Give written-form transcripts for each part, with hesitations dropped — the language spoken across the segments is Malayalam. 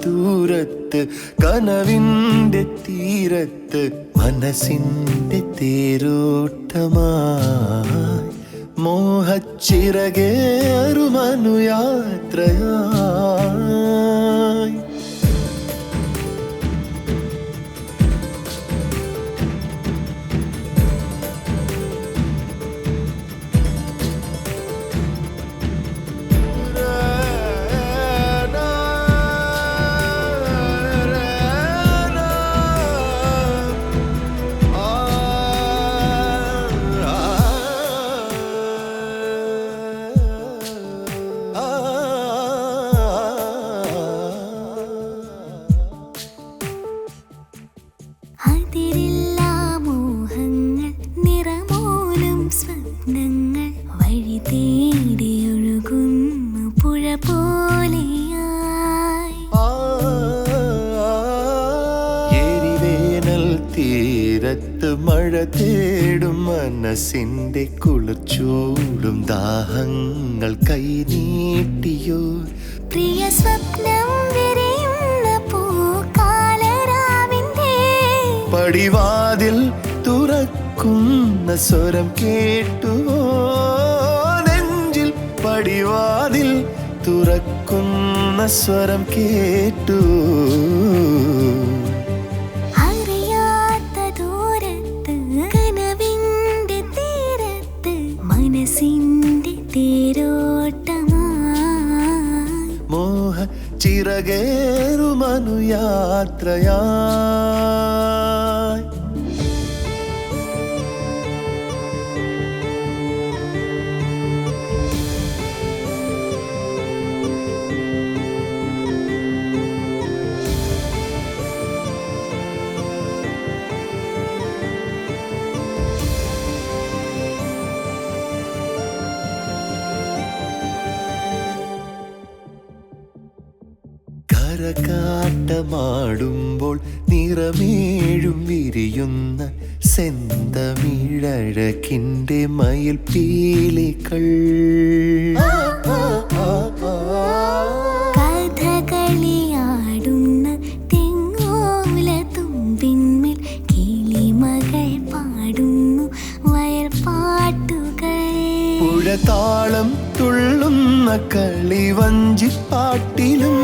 ദൂരത്ത് കനവിൻ്റെ തീരത്ത് മനസ്സിൻ്റെ തേരോട്ടമായി മോഹച്ചിറകേറുമനുയാത്രയായി മഴ തേടും മനസ്സിൻ്റെ കുളിർച്ചൂടും ദാഹങ്ങൾ കൈനീട്ടിയോ പ്രിയ സ്വപ്നം വിരിയുന്ന പൂക്കാലരാവിന്റെ പടിവാതിൽ തുറക്കുന്ന സ്വരം കേട്ടുവോ നെഞ്ചിൽ പടിവാതിൽ തുറക്കുന്ന സ്വരം കേട്ടു മോഹ ചിറകേറുമനുയാത്രയായി കരകാട്ടമാടുമ്പോൾ നിറമേഴും വിരിയുന്ന സെന്തമിഴഴകിൻ്റെ മയിൽ പീലികൾ കഥകളിയാടുന്ന തെങ്ങോല തുമ്പിന്മേൽ കിളിമകൾ പാടുന്നു വയൽ പാട്ടുകൾ പുഴതാളം തുള്ളുന്ന കളിവഞ്ചിപ്പാട്ടിലും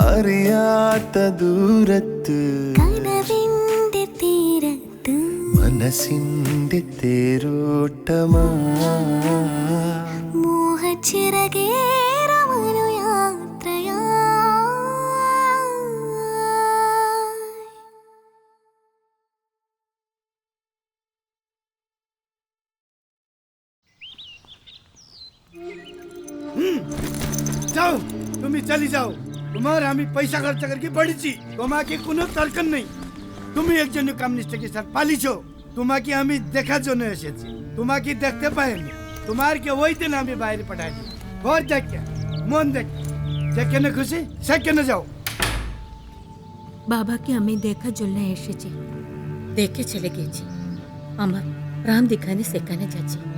അറിയാത്ത ദൂരത്ത് കനവിന്റെ തീരത്ത് മനസ്സിന്റെ തേരോട്ടമാ മോഹച്ചിറകേറുമനുയാത്രയായി जाओ तुम्ही चली जाओ तुम्हारा आम्ही पैसा खर्च करके बढीची तुम्हाकी कुणो तर्कन नाही तुम्ही एक जण काम निष्ठे साथ पालिछो तुम्हाकी आम्ही देखा जो नाही असेची तुम्हाकी देखते पाहिजे तुम्हार के वही ना आम्ही बाहेर पठायची और देख के मन देख देखे न खुशी सके न जाओ बाबा की हमें देखा जुलना ऐसे जी देखे चले गए जी अमर राम दिखाने सेकाने जाची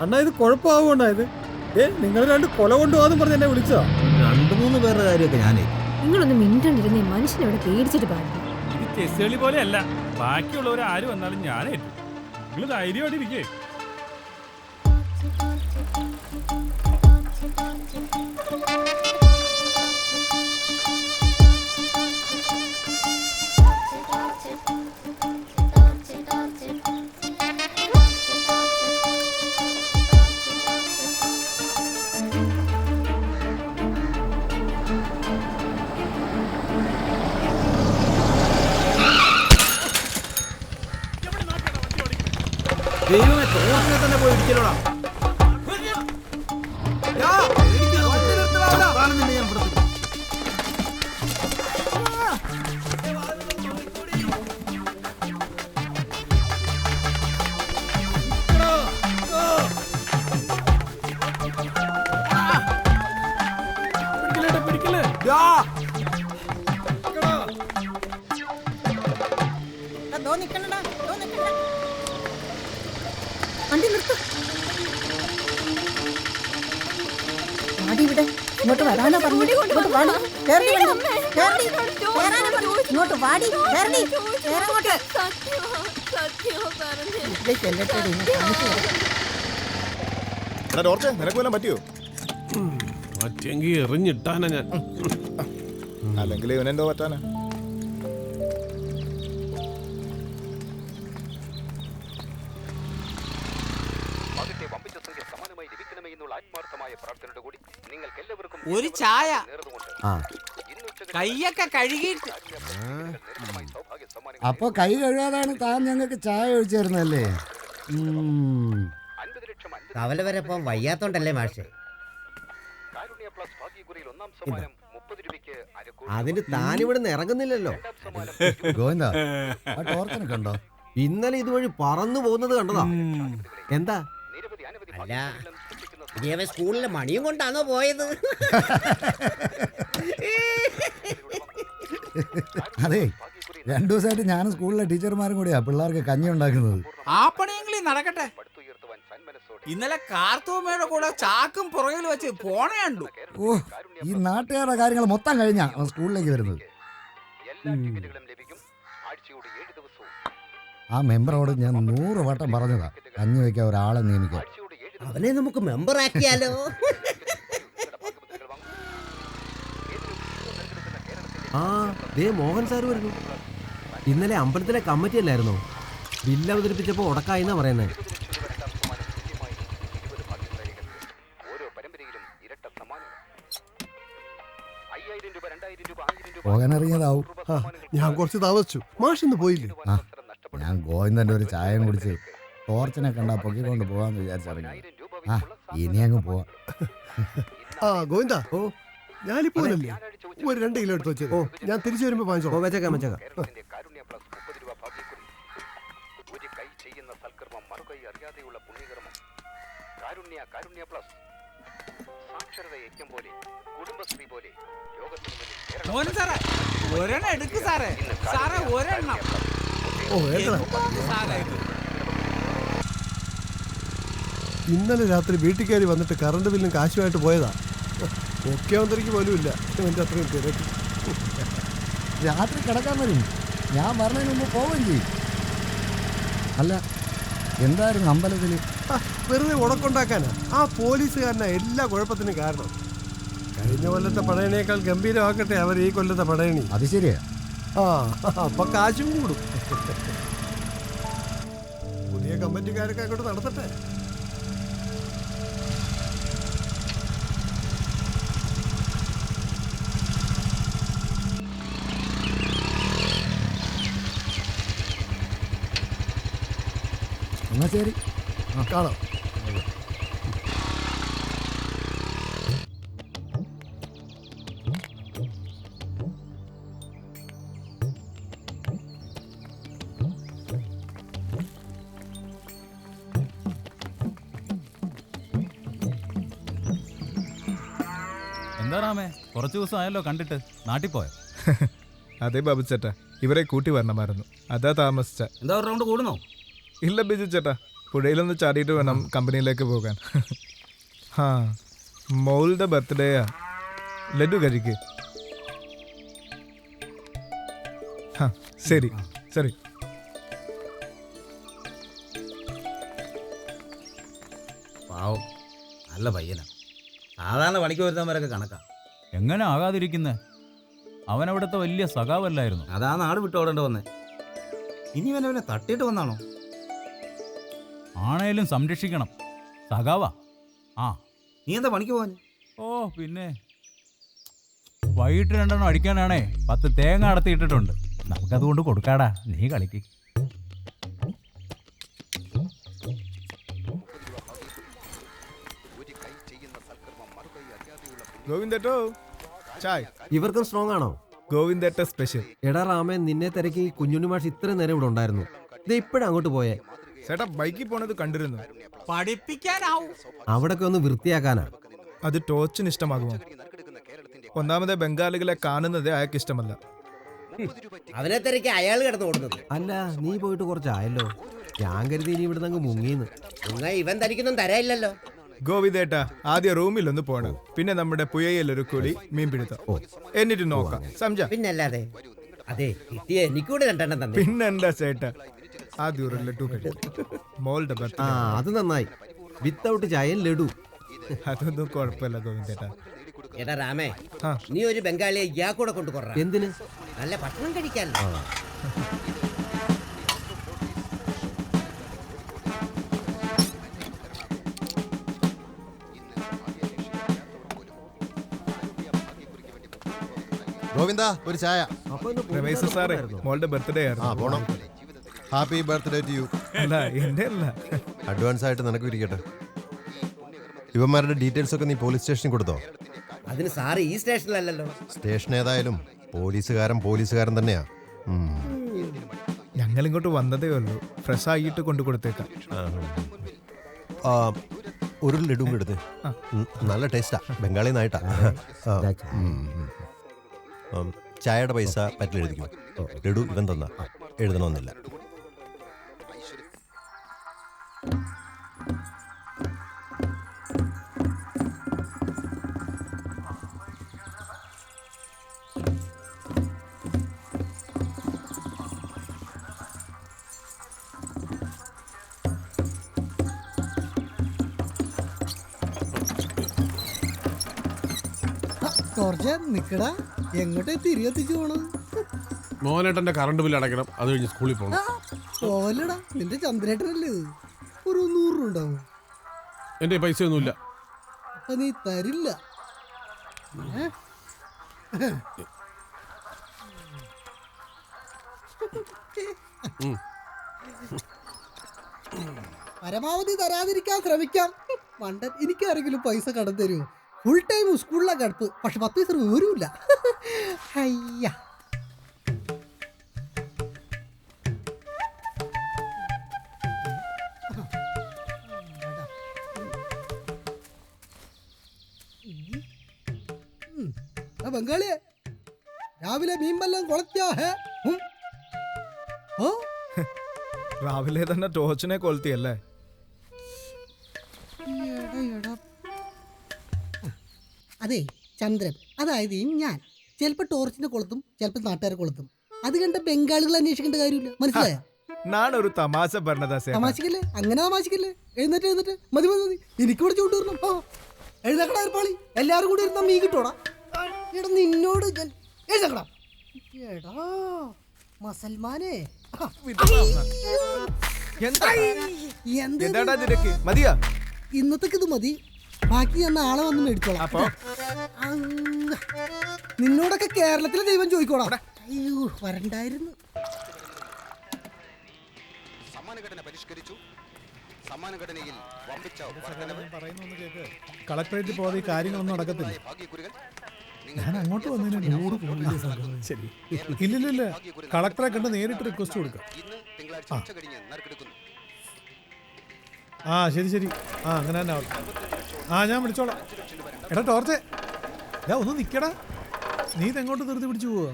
അണ്ണാ ഇത് കുഴപ്പമാവുകൊണ്ടാ ഇത്? നിങ്ങൾ രണ്ട് കൊല കൊണ്ടുപോകാന്ന് പറഞ്ഞ് എന്നെ വിളിച്ചോ? 2-3 പേരുടെ കാര്യമൊക്കെ ഞാനേ. നിങ്ങളൊന്ന് മിണ്ടണ്ടിരുന്നേ, മനുഷ്യനവിടെ പേടിച്ചിട്ട് പാടില്ല. ഇത് ചെസ് കളി പോലെയല്ല. ബാക്കിയുള്ളവർ ആര് വന്നാലും ഞാനേറ്റു. നിങ്ങൾ ധൈര്യമായിട്ട് ഇരിക്കേ. ദൈവമേ, തോന്നിനെ തന്നെ പോയി ഇടിക്കലോടാ. വണ്ടി നിർത്ത്. വാടി ഇവിടെ. ഇങ്ങോട്ട് വരാനാ പറഞ്ഞു. ഇങ്ങോട്ട് വാടി. കേറി വണ്ടി. കേറി. കേറാനാ പറഞ്ഞു. ഇങ്ങോട്ട് വാടി. കേറി. കേറങ്ങോട്ട്. ഇതേ ചെല്ലട്ടെടി, ഞാൻ കാണിച്ചു തരാം. നിനക്ക് വല്ലതും പറ്റിയോ? പറ്റിയെങ്കിൽ എറിഞ്ഞിട്ടാനാ ഞാൻ. അല്ലെങ്കിൽ ഇവനെന്തോ പറ്റാനാ? ഒരു ചായ കൈയൊക്കെ കഴുകിയിട്ട്. അപ്പൊ കൈ കഴുകാതാണ് താൻ ഞങ്ങൾക്ക് ചായ ഒഴിച്ചു തരുന്നല്ലേ? കവല വരെ പോകാൻ വയ്യാത്തോണ്ടല്ലേ മാഷെ? അതിന് താനിവിടുന്ന് ഇറങ്ങുന്നില്ലല്ലോ. ഗോവിന്ദ, ആ ടോർച്ചനൊക്കെ ഉണ്ടോ? ഇന്നലെ ഇതുവഴി പറന്നു പോകുന്നത് കണ്ടതാ. എന്താ? അല്ല, ഇതേവൻ സ്കൂളിലെ മണിയും കൊണ്ടാണോ പോയത്? അതെ, 2 ദിവസമായിട്ട് ഞാനും സ്കൂളിലെ ടീച്ചർമാരും കൂടിയാ പിള്ളേർക്ക് കഞ്ഞി ഉണ്ടാക്കുന്നത്. ആ പണിയെങ്കിലും നടക്കട്ടെ. ഇന്നലെ കാർത്തൂമ്മയുടെ കൂടെ ചാക്കും പുറകിൽ വെച്ച് പോണേ കണ്ടു. ഓ, ഈ നാട്ടുകാരുടെ കാര്യങ്ങൾ മൊത്തം കഴിഞ്ഞാ സ്കൂളിലേക്ക് വരുന്നത്. ആ മെമ്പറോട് ഞാൻ 100 വട്ടം പറഞ്ഞതാ കഞ്ഞി വെക്കാൻ ഒരാളെ നിയമിക്കാൻ. അവനെ നമുക്ക് മെമ്പർ ആക്കിയാലോ? ആ, ദേ മോഹൻ സാർ വരുന്നു. ഇന്നലെ അമ്പലത്തിലെ കമ്മിറ്റി അല്ലായിരുന്നോ? ബില്ല് അവതരിപ്പിച്ചപ്പോ ഉടക്കായിന്നാ പറയുന്നത്. പോകാനിറങ്ങിയതാവും. ഞാൻ കുറച്ച് താമസിച്ചു. മാഷിന്ന് പോയില്ലേ? ആ, ഞാൻ ഗോവിന്ദന്റെ ഒരു ചായം കുടിച്ച് ടോർച്ചിനെ കണ്ടാ പൊക്കിക്കൊണ്ട് പോവാന്ന് വിചാരിച്ചിറങ്ങി. ആ, ഇനി അങ്ങ് പോവാം. ആ ഗോവിന്ദ, ഓ ഞാനിപ്പോ ഒരു 2 കിലോ എടുത്ത് വെച്ചത്. ഓ, ഞാൻ തിരിച്ചു വരുമ്പോ വാങ്ങിച്ചോ. വെച്ചേക്കാം. മോനെ സാറേ, ഒരെണ്ണം എടുക്ക് സാറേ. സാറേ, ഒരെണ്ണം. ഓ, സാറേ, ഇന്നലെ രാത്രി വീട്ടിൽ കയറി വന്നിട്ട് കറണ്ട് ബില്ലും കാശുമായിട്ട് പോയതാ. മുഖ്യമന്ത്രിക്ക് പോലും ഇല്ല എന്റെ അത്രയും തിരക്ക്. രാത്രി കിടക്കാൻ വരും. ഞാൻ പറഞ്ഞതിന് മുമ്പ് പോവുകയും ചെയ്യും. അല്ല, എന്തായിരുന്നു അമ്പലത്തിൽ? വെറുതെ ഉടക്കുണ്ടാക്കാനാ. ആ പോലീസുകാരനാ എല്ലാ കുഴപ്പത്തിനും കാരണം. കഴിഞ്ഞ കൊല്ലത്തെ പടയണിയേക്കാൾ ഗംഭീരമാക്കട്ടെ അവർ ഈ കൊല്ലത്തെ പടയണി. അത് ശരിയാ. ആ, അപ്പൊ കാശും കൂടും. പുതിയ കമ്മിറ്റിക്കാരൊക്കെ അങ്ങോട്ട് നടത്തട്ടെ. എന്നാ ശരി, കാണാം. എന്താ റാമേ, കുറച്ചു ദിവസം ആയല്ലോ കണ്ടിട്ട്. നാട്ടിൽ പോയോ? അതെ ബാബു ചേട്ടാ, ഇവരെ കൂട്ടി വരണമായിരുന്നു. അതാ താമസിച്ച. എന്താ റൗണ്ട് കൂടുന്നോ? ഇല്ല ബിജു ചേട്ടാ, പുഴയിലൊന്ന് ചാടിയിട്ട് വേണം കമ്പനിയിലേക്ക് പോകാൻ. ആ മോളുടെ ബർത്ത്ഡേയാ. ലഡു കഴിക്ക്. ശരി ശരി. പാവം നല്ല പയ്യനാ. സാധാരണ പണിക്ക് വരുന്നവരൊക്കെ കണക്കാ. എങ്ങനെ ആകാതിരിക്കുന്നേ? അവൻ അവിടുത്തെ വലിയ സഖാവല്ലായിരുന്നു. അതാ നാട് വിട്ടോടേണ്ട വന്നേ. ഇനി വല്ലവനെ തട്ടിയിട്ട് വന്നാണോ? ആണേലും സംരക്ഷിക്കണം. സഖാവാ. ആ നീ എന്താ പണിക്ക് പോവാൻ? ഓ പിന്നെ വൈകിട്ട് 2 എണ്ണം അടിക്കാനാണേ 10 തേങ്ങ അടത്തിയിട്ടിട്ടുണ്ട്. നമുക്കതുകൊണ്ട് കൊടുക്കാടാ. നീ കളിക്ക്. ഗോവിന്ദേട്ടോ ചായ്. ഇവർക്കും സ്ട്രോങ് ആണോ? ഗോവിന്ദേട്ട സ്പെഷ്യൽ. എടാ രാമൻ, നിന്നെ തിരക്കി കുഞ്ഞുണ്ണി മാഷ് ഇത്രയും നേരം ഇവിടെ ഉണ്ടായിരുന്നു. ഇത് ഇപ്പോഴും അങ്ങോട്ട് പോയേ. ചേട്ടാ ബൈക്കിൽ പോണത് കണ്ടിരുന്നു. പഠിപ്പിക്കാനാവും. അവിടൊക്കെ ഒന്ന് വൃത്തിയാക്കാനാ. അത് ടോച്ചിന് ഇഷ്ടമാകുമോ? ഒന്നാമത് ബംഗാളികളെ കാണുന്നത് അയാൾക്ക് ഇഷ്ടമല്ല. അവനെ തിരക്കി അയാൾ കിടന്ന് ഓടുന്നത്. അല്ല, നീ പോയിട്ട് കുറച്ചായല്ലോ. ഞാൻ കരുതി ഇനി ഇവിടുന്ന് അങ്ങ് മുങ്ങിന്ന്. ഇവൻ തനിക്കൊന്നും തരായില്ലല്ലോ. ഗോവിന്ദേട്ട ആദ്യം റൂമിൽ ഒന്ന് പോണം. പിന്നെ നമ്മുടെ പുഴയിലൊരു കുളി, മീൻ പിടുത്തം. എന്നിട്ട് നോക്കാം. സംജാ? പിന്നല്ലാതെ. അതെ, കിട്ടിയ എനിക്കൂടെ 2 എണ്ണം തന്നെ. പിന്നെന്താ ചേട്ടാ? ആദ്യം ഒരു ലഡു കഴിക്കും. മോളുടെ ബർത്ത്ഡേ. അത് നന്നായി. വിത്തൗട്ട് ചായൻ ലഡു. അതൊന്നും കുഴപ്പമില്ല ഗോവിന്ദേട്ട. എടാ രാമേ, നീ ഒരു ബംഗാളിയെ ഇയാൾക്കൂടെ കൊണ്ടുകൊറ. എന്തിന്? നല്ല ഭക്ഷണം കഴിക്കാനല്ലോ. ഗോവിന്ദ ഒരു ചായ. രമേശ് സാറേ, മോളുടെ ബർത്ത്ഡേ ആയിരുന്നു. പോണം. Happy birthday to you. അല്ല എന്റെ അല്ല, അഡ്വാൻസ് ആയിട്ട് നിനക്ക് ഇരിക്കട്ടെ. ഇവന്മാരുടെ ഡീറ്റെയിൽസ് ഒക്കെ നീ പോലീസ് സ്റ്റേഷനിൽ കൊടുത്തോ? അതിന് സാറ് ഈ സ്റ്റേഷനിലല്ലോ. സ്റ്റേഷൻ ഏതായാലും പോലീസുകാരൻ തന്നെയാ. ഞങ്ങൾ ഇങ്ങോട്ട് വന്നതേ ഉള്ളൂ. ഫ്രഷ് ആയിട്ട് കൊണ്ടു കൊടുത്തേക്കാം. ഒരു ലഡും എടുത്ത്. നല്ല ടേസ്റ്റാ, ബംഗാളി നായിട്ടാ. ചായയുടെ പൈസ പറ്റിൽ എഴുതിക്കും. ലഡു ഇവൻ തന്ന എഴുതണമെന്നില്ല. നിക്കടാ, എങ്ങോട്ടേ തിരികെത്തിച്ചു പോണത്? മോനേട്ടന്റെ കറണ്ട് ബില്ല് അടയ്ക്കണം. അത് കഴിഞ്ഞ് സ്കൂളിൽ പോകണം. പോലടാ, നിന്റെ ചന്ദ്രേട്ടനല്ലേ ഇത്? ഒരു 100 രൂപ ഉണ്ടാവും. എന്റെ പൈസ ഒന്നുമില്ല. അപ്പൊ നീ തരില്ല. പരമാവധി തരാതിരിക്കാൻ ശ്രമിക്കാം. മണ്ടൻ, എനിക്കാരെങ്കിലും പൈസ കടം തരുമോ? ഫുൾ ടൈം സ്കൂളിലെ കടുപ്പ്. പക്ഷെ 10 പൈസ വരൂല്ല. അയ്യ, ബംഗാളിയെ രാവിലെ മീൻ വല്ലം കൊളത്തിയാ? രാവിലെ തന്നെ ടോച്ചിനെ കൊളുത്തിയല്ലേ? അതെ ചന്ദ്രൻ, അതായത് ഞാൻ ചിലപ്പോൾ ടോർച്ചിനെ കൊളുത്തും, ചിലപ്പോൾ നാട്ടുകാരെ കൊളുത്തും. അത് കണ്ട ബംഗാളികൾ അന്വേഷിക്കേണ്ട കാര്യമില്ല. മനസ്സിലായോ? നാടൊരു തമാശ പറഞ്ഞതാ. തമാശക്കല്ലേ, അങ്ങനെ തമാശക്കല്ലേ. എഴുന്നേറ്റ് മതി മതി മതി. എനിക്കൂടെ ചൂണ്ടുവരണം. എഴുന്നേക്കടാ ഏർപ്പാളി. എല്ലാവരും കൂടി ഇരുന്നാ മീൻ കിട്ടോടാ. എടാ നിന്നോട് ഞാൻ എഴുന്നേക്കടാ. എടാ മുസൽമാനെ, ഇന്നത്തേക്ക് ഇത് മതി. ബാക്കി ഞാൻ നാളെ വന്ന് മേടിച്ചോളാം. നിന്നോടൊക്കെ കേരളത്തിലെ ദൈവം ചോദിക്കോടാ. അയ്യോ, വരണ്ടായിരുന്നു. കളക്ടറേറ്റിൽ പോകാതെ ഈ കാര്യങ്ങളൊന്നും നടക്കത്തില്ല. ഞാൻ അങ്ങോട്ട് വന്നതിന് ശരി. ഇല്ലില്ല, കളക്ടറെ കണ്ട് നേരിട്ട് റിക്വസ്റ്റ് കൊടുക്കാം. ശരി ശരി. അങ്ങനെ തന്നെ ആവട്ടെ. ഞാൻ വിളിച്ചോളാം. എടാ ടോർച്ചേ, ഒന്ന് നിക്കടാ. നീ ഇതെങ്ങോട്ട് ധൃതി പിടിച്ചു പോവാ?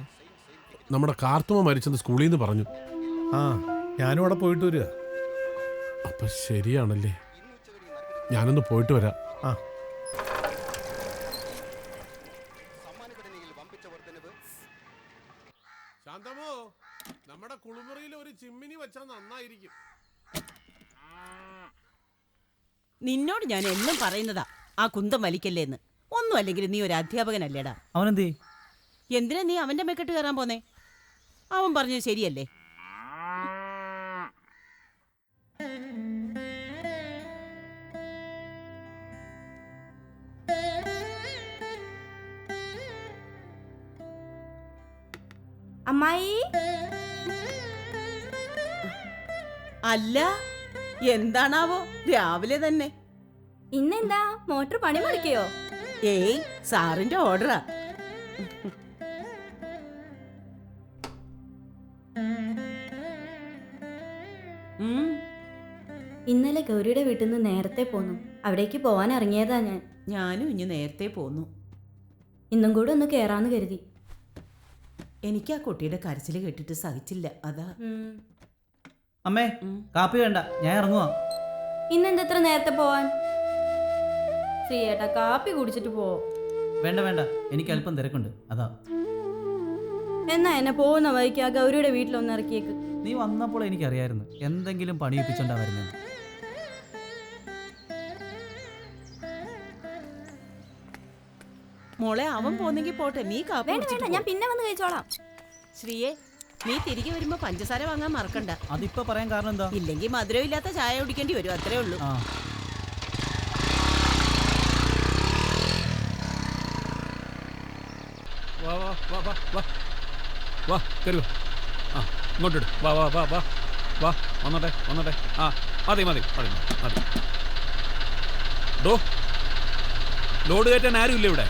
നമ്മുടെ കാർത്തുമ്മ മരിച്ചെന്ന് സ്കൂളിൽ നിന്ന് പറഞ്ഞു. ഞാനും അവിടെ പോയിട്ട് വരിക. അപ്പൊ ശരിയാണല്ലേ, ഞാനൊന്ന് പോയിട്ട് വരാം. ആ ശാന്തമോ, നമ്മുടെ കുളിമുറിയിൽ ഒരു ചിമ്മിനി വെച്ചാൽ നന്നായിരിക്കും. നിന്നോട് ഞാൻ എന്നും പറയുന്നതാ ആ കുന്തം വലിക്കല്ലേന്ന്. ഒന്നും അല്ലെങ്കിൽ നീ ഒരു അധ്യാപകനല്ലേടാ. അവനെന്തേ? എന്തിനാ നീ അവന്റെ മെക്കെട്ട് കയറാൻ പോന്നേ? അവൻ പറഞ്ഞത് ശരിയല്ലേ? അമ്മായി, അല്ല എന്താണാവോ രാവിലെ തന്നെ? ഇന്നെന്താ മോട്ടർ പണി മുടക്കിയോ? ഏയ്, സാറിന്റെ ഓർഡറാ. ഇന്നലെ ഗൗരിയുടെ വീട്ടിൽ നിന്ന് നേരത്തെ പോന്നു. അവിടേക്ക് പോവാൻ ഇറങ്ങിയതാ ഞാൻ. ഞാനും ഇനി നേരത്തെ പോന്നു. ഇന്നും കൂടെ ഒന്ന് കേറാന്ന് കരുതി. എനിക്ക് ആ കുട്ടിയുടെ കരച്ചിൽ കേട്ടിട്ട് സഹിച്ചില്ല, അതാ. അമ്മേ, കാപ്പി വേണ്ട, ഞാൻ ഇറങ്ങുവാ. ഇന്നെന്താ ഇത്ര നേരത്തെ പോവാൻ? ശ്രീയേട്ടാ, കാപ്പി കുടിച്ചിട്ട് പോവോ? വേണ്ട വേണ്ട, എനിക്ക് അല്പം തിരക്കുണ്ട്, അതാ. എന്നാ എന്നെ പോകുന്ന വഴിക്ക് ആ ഗൗരിയുടെ വീട്ടിലൊന്ന് ഇറക്കിയേക്ക്. നീ വന്നപ്പോൾ എനിക്കറിയായിരുന്നു എന്തെങ്കിലും പണിയിപ്പിച്ചോണ്ടാ വരുന്നത്. മോളെ, അവൻ പോന്നെങ്കിൽ പോട്ടെ, നീ കാപ്പി വേണ്ട കുടിച്ചിട്ട് വേണ്ട, ഞാൻ പിന്നെ വന്ന് കഴിച്ചോളാം. ശ്രീയെ, നീ തിരികെ വരുമ്പോ പഞ്ചസാര വാങ്ങാൻ മറക്കണ്ട. അതിപ്പോ പറയാൻ കാരണം എന്താ? ഇല്ലെങ്കിൽ മധുരം ഇല്ലാത്ത ചായ കുടിക്കേണ്ടി വരും, അത്രേ ഉള്ളൂ. വാ വാ വാ വാ വാ വാ കയറുക. ആ, ഇങ്ങോട്ടിട്. വാ വാ വാ വാ വാ, വന്നോട്ടെ വന്നോട്ടെ. ആ, മതി മതി മതി മതി. ഡോ, ലോഡ് കയറ്റാൻ ആരും ഇല്ല ഇവിടെ.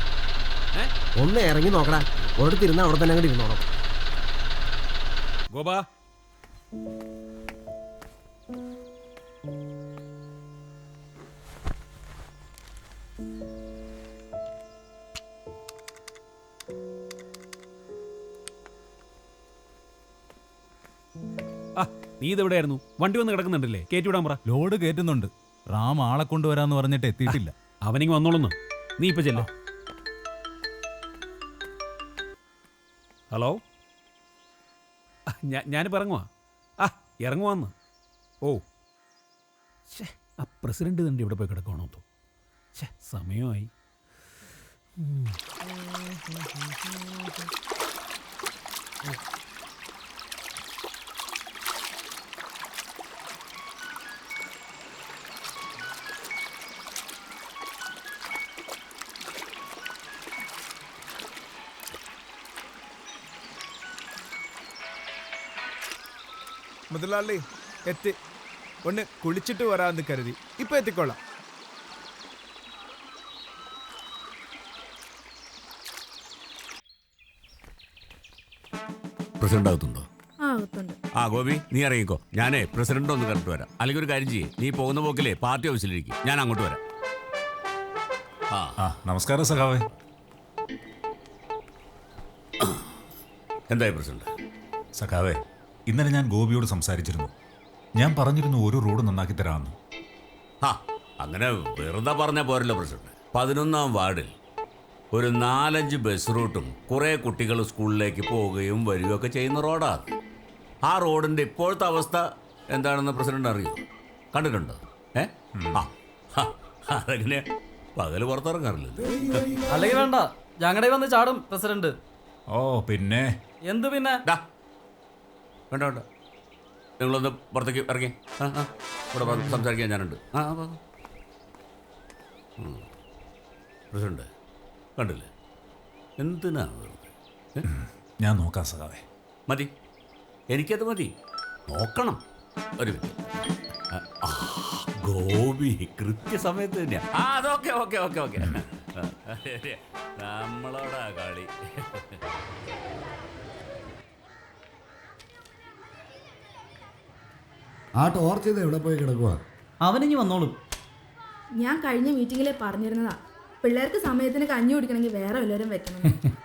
ഒന്ന് ഇറങ്ങി നോക്കടാ, ഒരിടത്തിരുന്ന അവിടെ തന്നെ അങ്ങോട്ട് ഇരുന്നോണം. ഗോപാ, ആ, നീ ഇതെവിടെയായിരുന്നു? വണ്ടി വന്ന് കിടക്കുന്നുണ്ടല്ലേ, കയറ്റിവിടാൻ പറ. ലോഡ് കയറ്റുന്നുണ്ട്. റാം ആളെ കൊണ്ടുവരാന്ന് പറഞ്ഞിട്ട് എത്തിയിട്ടില്ല. അവനിങ്ങ് വന്നോളുന്നു, നീ ഇപ്പൊ ചെല്ലോ. ഹലോ, ഞാനിപ്പോൾ ഇറങ്ങുവാ. ആ, ഇറങ്ങുവാന്ന്. ഓ, ആ പ്രസിഡന്റ് തന്നെ ഇവിടെ പോയി കിടക്കണോ? സമയമായി. മുതലാളി എത്തി, ഒന്ന് കുളിച്ചിട്ട് വരാമെന്ന് കരുതി. ഇപ്പൊ എത്തിക്കൊള്ളാം. പ്രസിഡന്റ് അകത്തുണ്ടോ? ആ ഗോപി, നീ ഇറങ്ങിക്കോ. ഞാനേ പ്രസിഡന്റ് ഒന്ന് കണ്ടിട്ട് വരാം. അല്ലെങ്കിൽ ഒരു കാര്യം ചെയ്യേ, നീ പോകുന്ന പോക്കിലേ പാർട്ടി ഓഫീസിലിരിക്കും, ഞാൻ അങ്ങോട്ട് വരാം. ആ, നമസ്കാരം സഖാവേ. എന്തായി പ്രസിഡന്റ്? സഖാവേ, ഇന്നലെ ഞാൻ ഗോപിയോട് സംസാരിച്ചിരുന്നു. ഞാൻ പറഞ്ഞിരുന്നു ഒരു റോഡ് നന്നാക്കി തരാമെന്ന്. ആ, അങ്ങനെ വെറുതെ പറഞ്ഞാൽ പോരല്ലോ പ്രസിഡന്റ്. 11ാം വാർഡിൽ ഒരു 4-5 ബസ് റൂട്ടും കുറേ കുട്ടികൾ സ്കൂളിലേക്ക് പോവുകയും വരികയൊക്കെ ചെയ്യുന്ന റോഡാണ്. ആ റോഡിൻ്റെ ഇപ്പോഴത്തെ അവസ്ഥ എന്താണെന്ന് പ്രസിഡന്റ് അറിയോ? കണ്ടിട്ടുണ്ടോ? അതെങ്ങനെ പകല് പുറത്തിറങ്ങാറില്ലല്ലോ. അല്ലെങ്കിൽ വേണ്ട, ഞങ്ങളുടെ വന്ന് ചാടും പ്രസിഡന്റ്. ഓ പിന്നെ എന്ത് പിന്നെ? വേണ്ട വേണ്ട, നിങ്ങളൊന്ന് പുറത്തേക്ക് ഇറങ്ങി. ഇവിടെ സംസാരിക്കാൻ ഞാനുണ്ട്. പ്രസിഡന്റ് കണ്ടില്ലേ, എന്തിനാ വെറുതെ? ഞാൻ നോക്കാം സഖാവേ. മതി, എനിക്കത് മതി. നോക്കണം. ഒരു മിനിറ്റ്. ഗോപി കൃത്യസമയത്ത് തന്നെയാ. അതൊക്കെ ഓക്കെ ഓക്കെ ഓക്കെ. നമ്മളോടാ കളി. ആ ടോർച്ച് ഇത് എവിടെ പോയി കിടക്കുക? അവനിഞ്ഞ് വന്നോളും. ഞാൻ കഴിഞ്ഞ മീറ്റിങ്ങിലെ പറഞ്ഞിരുന്നതാ, പിള്ളേർക്ക് സമയത്തിന് കഞ്ഞി കുടിക്കണമെങ്കിൽ വേറെ വല്ലവരും വെക്കണം.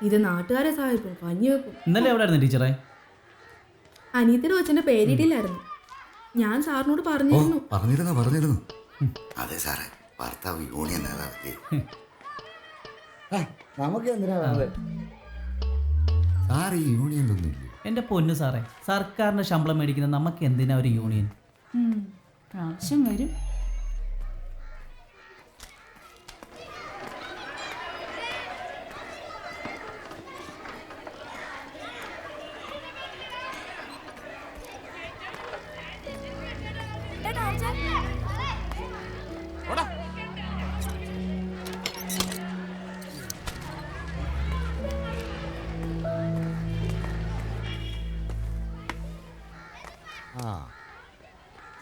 ഇത് നാട്ടുകാരെ സഹായിക്കും, കഞ്ഞി വെക്കും. ഇന്നലെ എവിടെയായിരുന്നു ടീച്ചറെ? അനിയത്തിയുടെ കൊച്ചിന്റെ പേരിടിയിലായിരുന്നു. ഞാൻ സാറിനോട് പറഞ്ഞിരുന്നു. പറഞ്ഞിരുന്നു. അതെ സാറേ, ഭർത്താവ് യൂണിയൻ നേതാവ്. നമുക്ക് എന്തിനാ സാർ ഈ യൂണിയനിലൊന്നും ഇല്ല. എൻ്റെ പൊന്നു സാറേ, സർക്കാരിൻ്റെ ശമ്പളം മേടിക്കുന്ന നമുക്ക് എന്തിനാ ഒരു യൂണിയൻ? ആവശ്യം വരും.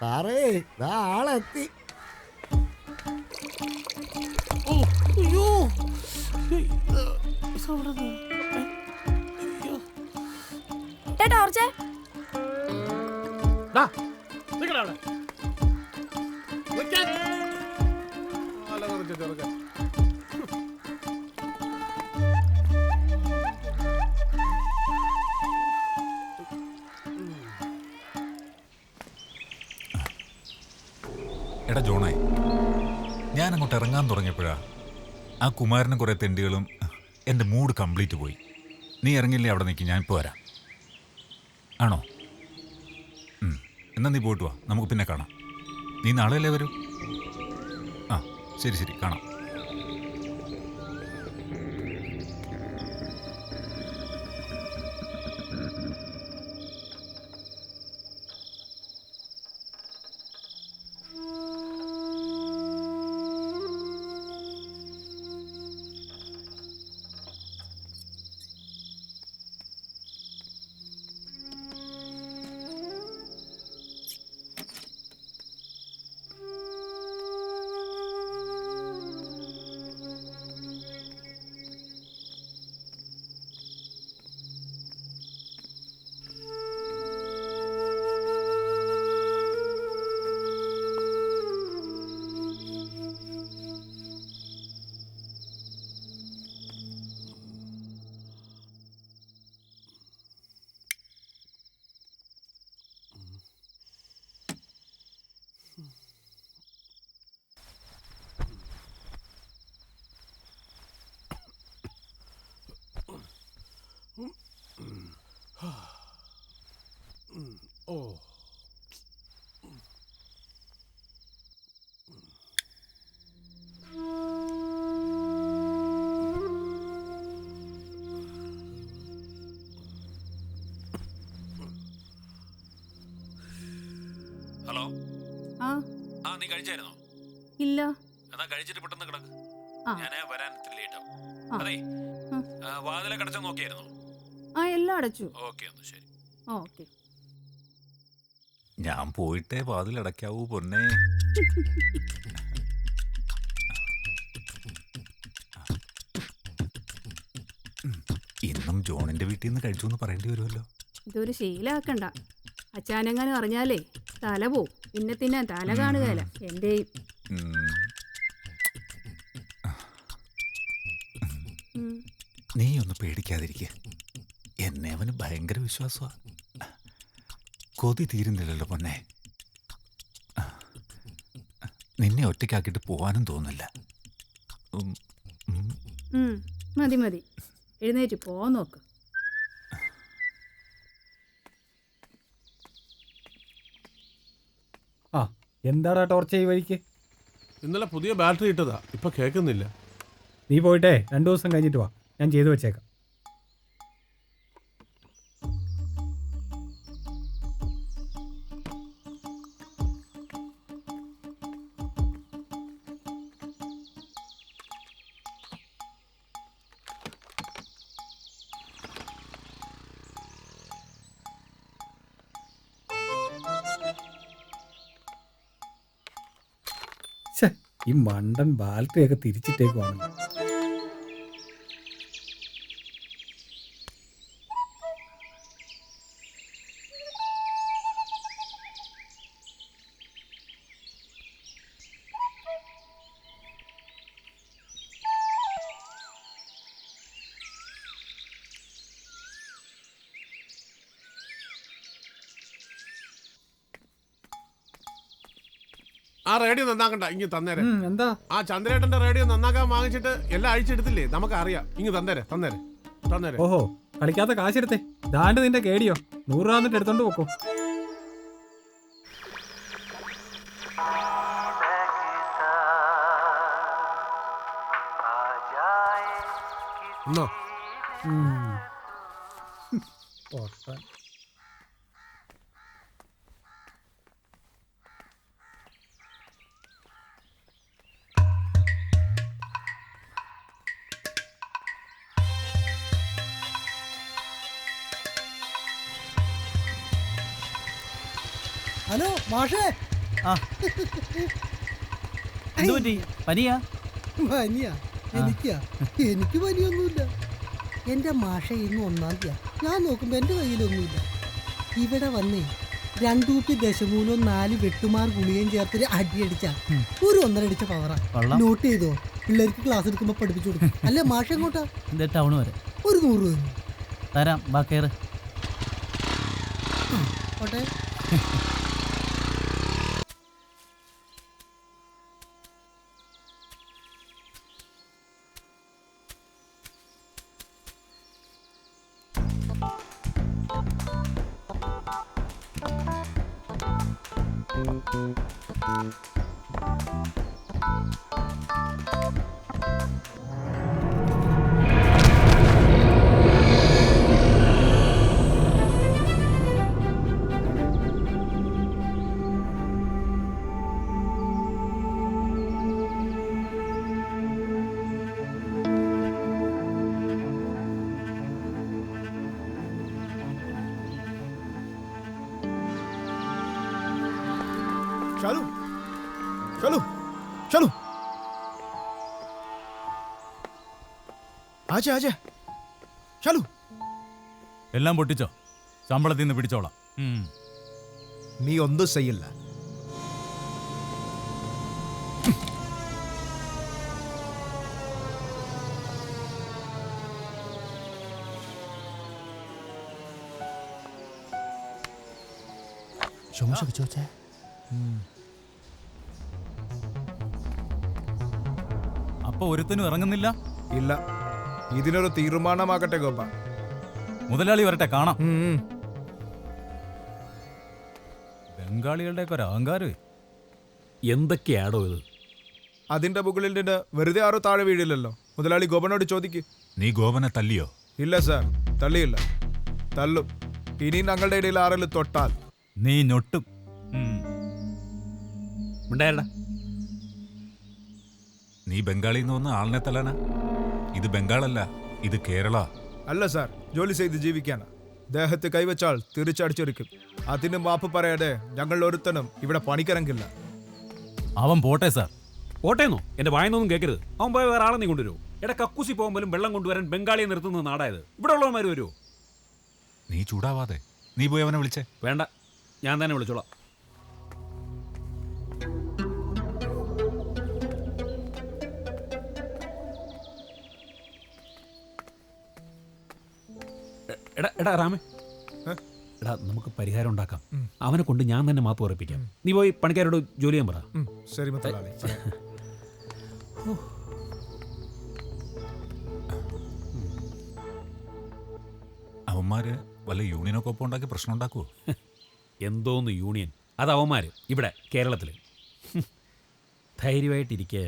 സാറേ, ആളെത്തി. എടാ ജോണായി, ഞാൻ അങ്ങോട്ട് ഇറങ്ങാൻ തുടങ്ങിയപ്പോഴാ ആ കുമാരനും കുറേ തെണ്ടികളും എൻ്റെ മൂഡ് കംപ്ലീറ്റ് പോയി. നീ ഇറങ്ങില്ലേ, അവിടെ നിൽക്കി, ഞാൻ ഇപ്പോൾ വരാം. ആണോ? എന്നാൽ നീ പോയിട്ട് വാ, നമുക്ക് പിന്നെ കാണാം. നീ നാളെയല്ലേ വരൂ? ആ ശരി ശരി, കാണാം. ഹലോ. ആ നീ കഴിച്ചായിരുന്നോ? ഇല്ല. എന്നാ കഴിച്ചിട്ട് പെട്ടെന്ന് കിടക്ക്, ഞാൻ വരാൻ ഇത്തിരി ലേറ്റ് ആവും. അതെ, വാതിലൊക്കെ അടച്ചു നോക്കിയായിരുന്നോ? എല്ലാം അടച്ചു. ഓക്കെ, ഒന്ന് ശരി. ഓക്കെ. ഞാൻ പോയിട്ടേ വാതിലടയ്ക്കാവൂ പൊന്നേ. ഇന്നും ജോണിന്റെ വീട്ടിൽ നിന്ന് കഴിച്ചു എന്ന് പറയേണ്ടി വരുമല്ലോ. ഇതൊരു ശീലാക്കണ്ട. അച്ചാനെങ്ങാനും അറിഞ്ഞാലേ തല പോവും. പിന്നെ തിന്നാൻ തല കാണുകയല്ല എന്റെയും. നീ ഒന്ന് പേടിക്കാതിരിക്കുക. എന്നെ അവന് ഭയങ്കര വിശ്വാസമാ. കൊതി തീരുന്നില്ലല്ലോ പൊന്നെ. നിന്നെ ഒറ്റയ്ക്കാക്കിയിട്ട് പോവാനും തോന്നില്ല. മതി മതി, എഴുന്നേറ്റ് പോവാൻ നോക്ക്. എന്താടാ ടോർച്ച് ഈ വഴിക്ക്? ഇന്നലെ പുതിയ ബാറ്ററി ഇട്ടതാ, ഇപ്പൊ കേൾക്കുന്നില്ല. നീ പോയിട്ടേ 2 ദിവസം കഴിഞ്ഞിട്ട് വാ, ഞാൻ ചെയ്തു വെച്ചേക്കാം. ഈ മണ്ടൻ ബാൽക്കയൊക്കെ തിരിച്ചിട്ടേക്കുവാണ്. ആ റേഡിയോ നന്നാക്കണ്ട, ഇങ്ങ് തന്നേരെ. എന്താ? ആ ചന്ദ്രേട്ടന്റെ റേഡിയോ നന്നാക്കാൻ വാങ്ങിച്ചിട്ട് എല്ലാം അഴിച്ചെടുത്തില്ലേ, നമുക്ക് അറിയാം. ഇങ്ങ് തന്നേരെ. ഓഹോ, കളിക്കാത്ത കാശെടുത്തേ. ദാണ്ട് നിന്റെ കേടിയോ, 100 രൂപ എന്നിട്ട് എടുത്തോണ്ട് പോക്കോ. ഹലോ മാഷേ. പനിയാ? എനിക്ക് പനിയൊന്നുമില്ല. എന്റെ മാഷ ഇന്ന് 1-ാം തീയതി. ഞാൻ നോക്കുമ്പോ എന്റെ കയ്യിലൊന്നുമില്ല. ഇവിടെ വന്നേ 2.4 വെട്ടുമാർ ഗുളികയും ചേർത്ത് അടിയടിച്ച ഒരു 1.5 അടിച്ച പവറാ. നോട്ട് ചെയ്തോ, പിള്ളേർക്ക് ക്ലാസ് എടുക്കുമ്പോ പഠിപ്പിച്ചു കൊടുക്കും. അല്ലേ മാഷ എങ്ങോട്ടാ? ടൗണ് വരെ. ഒരു 100 രൂപ തരാം, ബാ കേറ്. ഓട്ടെ. चलो ആജ ചലു. എല്ലാം പൊട്ടിച്ചോ? ശമ്പളത്തിൽ നിന്ന് പിടിച്ചോളാം. നീ ഒന്നും ചെയ്യില്ല. അപ്പൊ ഒരുത്തനും ഇറങ്ങുന്നില്ല? ഇല്ല, ഇതിനൊരു തീരുമാനമാകട്ടെ ഗോപ. മുതലാളി വരട്ടെ, കാണാം. ബംഗാളികളുടെ ഒക്കെ ഒരു അഹങ്കാരമേ. എന്തൊക്കെയാടോ ഇത്? അതിന്റെ മുകളിൽ നിന്ന് വെറുതെ ആരോ താഴെ വീഴില്ലല്ലോ. മുതലാളി ഗോപനോട് ചോദിക്ക്. നീ ഗോപനെ തല്ലിയോ? ഇല്ല സാർ, തള്ളിയില്ല. തള്ളും. ഇനി ഞങ്ങളുടെ ഇടയിൽ ആരെങ്കിലും തൊട്ടാൽ നീ ഞൊട്ടും. നീ ബംഗാളിൽ നിന്ന് വന്ന് ആളിനെ തല്ലാനാ? ഇത് ബംഗാളല്ല, ഇത് കേരള. അല്ല സാർ, ജോലി ചെയ്ത് ജീവിക്കാനാ. ദേഹത്ത് കൈവച്ചാൽ തിരിച്ചടിച്ചെടുക്കും. അതിന് മാപ്പ് പറയാതെ ഞങ്ങൾ ഒരുത്തനും ഇവിടെ പണിക്കിറങ്ങില്ല. അവൻ പോട്ടെ സാർ. പോട്ടേന്നോ? എന്റെ വായനൊന്നും കേൾക്കരുത്. അവൻ പോയ വേറെ ആളെ നീ കൊണ്ടുവരുമോ? എടാ, കക്കൂസി പോകുമ്പോഴും വെള്ളം കൊണ്ടുവരാൻ ബംഗാളിയെ നിർത്തുന്ന നാടായത്. ഇവിടെ ഉള്ളവന്മാർ വരുമോ? നീ ചൂടാവാതെ, നീ പോയി അവനെ വിളിച്ചേ. വേണ്ട, ഞാൻ തന്നെ വിളിച്ചോളാം. എടാ രാമേ, എടാ നമുക്ക് പരിഹാരം ഉണ്ടാക്കാം. അവനെ കൊണ്ട് ഞാൻ തന്നെ മാപ്പ് ഉറപ്പിക്കാം. നീ പോയി പണിക്കാരോട് ജോലി ചെയ്യാൻ പറ. ശരി മുതലാളി. അവന്മാര് വല്ല യൂണിയനൊക്കെ ഒപ്പം ഉണ്ടാക്കി പ്രശ്നം ഉണ്ടാക്കുവോ? എന്തോന്ന് യൂണിയൻ? അത് അവന്മാര് ഇവിടെ കേരളത്തില്. ധൈര്യമായിട്ടിരിക്കുക.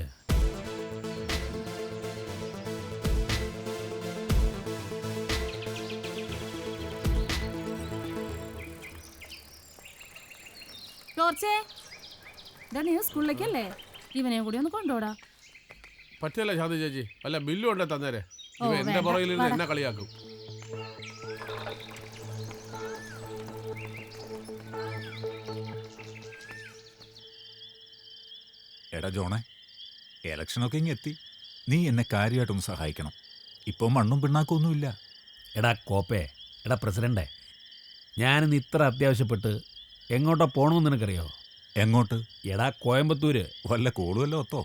നീ സ്കൂളിലേക്കല്ലേ? ഇവനെ കൂടി ഒന്ന് കൊണ്ടോടാ. പറ്റില്ല ശാന്തി ചേച്ചി, അല്ല ബില്ലും ഉണ്ടെ തന്നേരെ. ഇവ എന്റെ പുറകിൽ എന്നെ കളിയാക്കും. എടാ ജോണേ, എലക്ഷനൊക്കെ ഇങ്ങ് എത്തി. നീ എന്നെ കാര്യമായിട്ടൊന്ന് സഹായിക്കണം. ഇപ്പോൾ മണ്ണും പിണ്ണാക്കൊന്നുമില്ല. എടാ കോപ്പേ, എടാ പ്രസിഡന്റേ, ഞാനിന്ന് ഇത്ര അത്യാവശ്യപ്പെട്ട് എങ്ങോട്ടാ പോകണമെന്ന് നിനക്കറിയോ? എങ്ങോട്ട്? എടാ കോയമ്പത്തൂര്. വല്ല കൂടുമല്ലോ ഒത്തോ?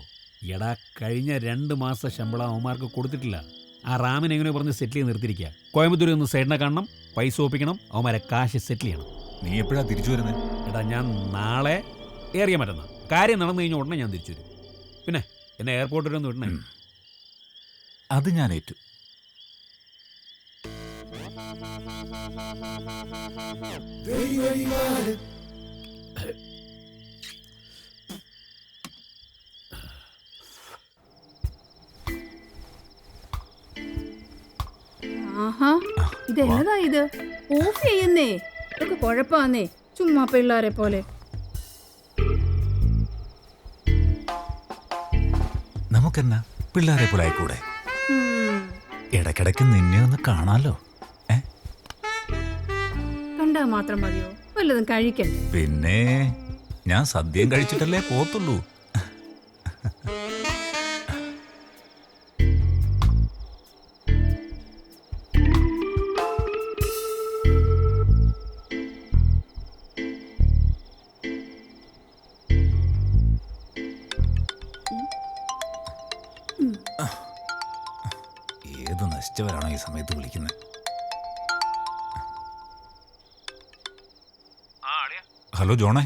എടാ കഴിഞ്ഞ 2 മാസത്തെ ശമ്പളം അവന്മാർക്ക് കൊടുത്തിട്ടില്ല. ആ റാമിനെ എങ്ങനെയോ പറഞ്ഞ് സെറ്റിൽ ചെയ്ത് നിർത്തിയിരിക്കുക. കോയമ്പത്തൂരിൽ നിന്ന് സൈഡിനെ കാണണം, പൈസ ഒപ്പിക്കണം, അവന്മാരെ കാശ് സെറ്റിൽ ചെയ്യണം. നീ എപ്പോഴാ തിരിച്ചു വരുന്നത്? എടാ ഞാൻ നാളെ ഏറിയ മറ്റന്നാ കാര്യം നടന്നു കഴിഞ്ഞാൽ ഉടനെ ഞാൻ തിരിച്ചു വരും. പിന്നെ എന്നെ എയർപോർട്ടിൽ ഒന്ന് വിടണേ. അത് ഞാൻ ഏറ്റു. ആഹാ, ഇതെന്നതാ ഇത്? ഓഫ് ചെയ്യുന്നേ, ഇതൊക്കെ കുഴപ്പാന്നേ. ചുമ്മാ പിള്ളേരെ പോലെ. നമുക്കെന്നാ പിള്ളേരെ പോലെ ആയിക്കൂടെ? ഇടയ്ക്കിടയ്ക്ക് നിന്നെ ഒന്ന് കാണാലോ. കണ്ടാ മാത്രം മതിയോ? വല്ലതും കഴിക്കണ്ടേ? പിന്നെ ഞാൻ സദ്യയും കഴിച്ചിട്ടല്ലേ പോത്തുള്ളൂ. ഏത് നശിച്ചവരാണോ ഈ സമയത്ത് വിളിക്കുന്നത്? ഹലോ ജോണേ.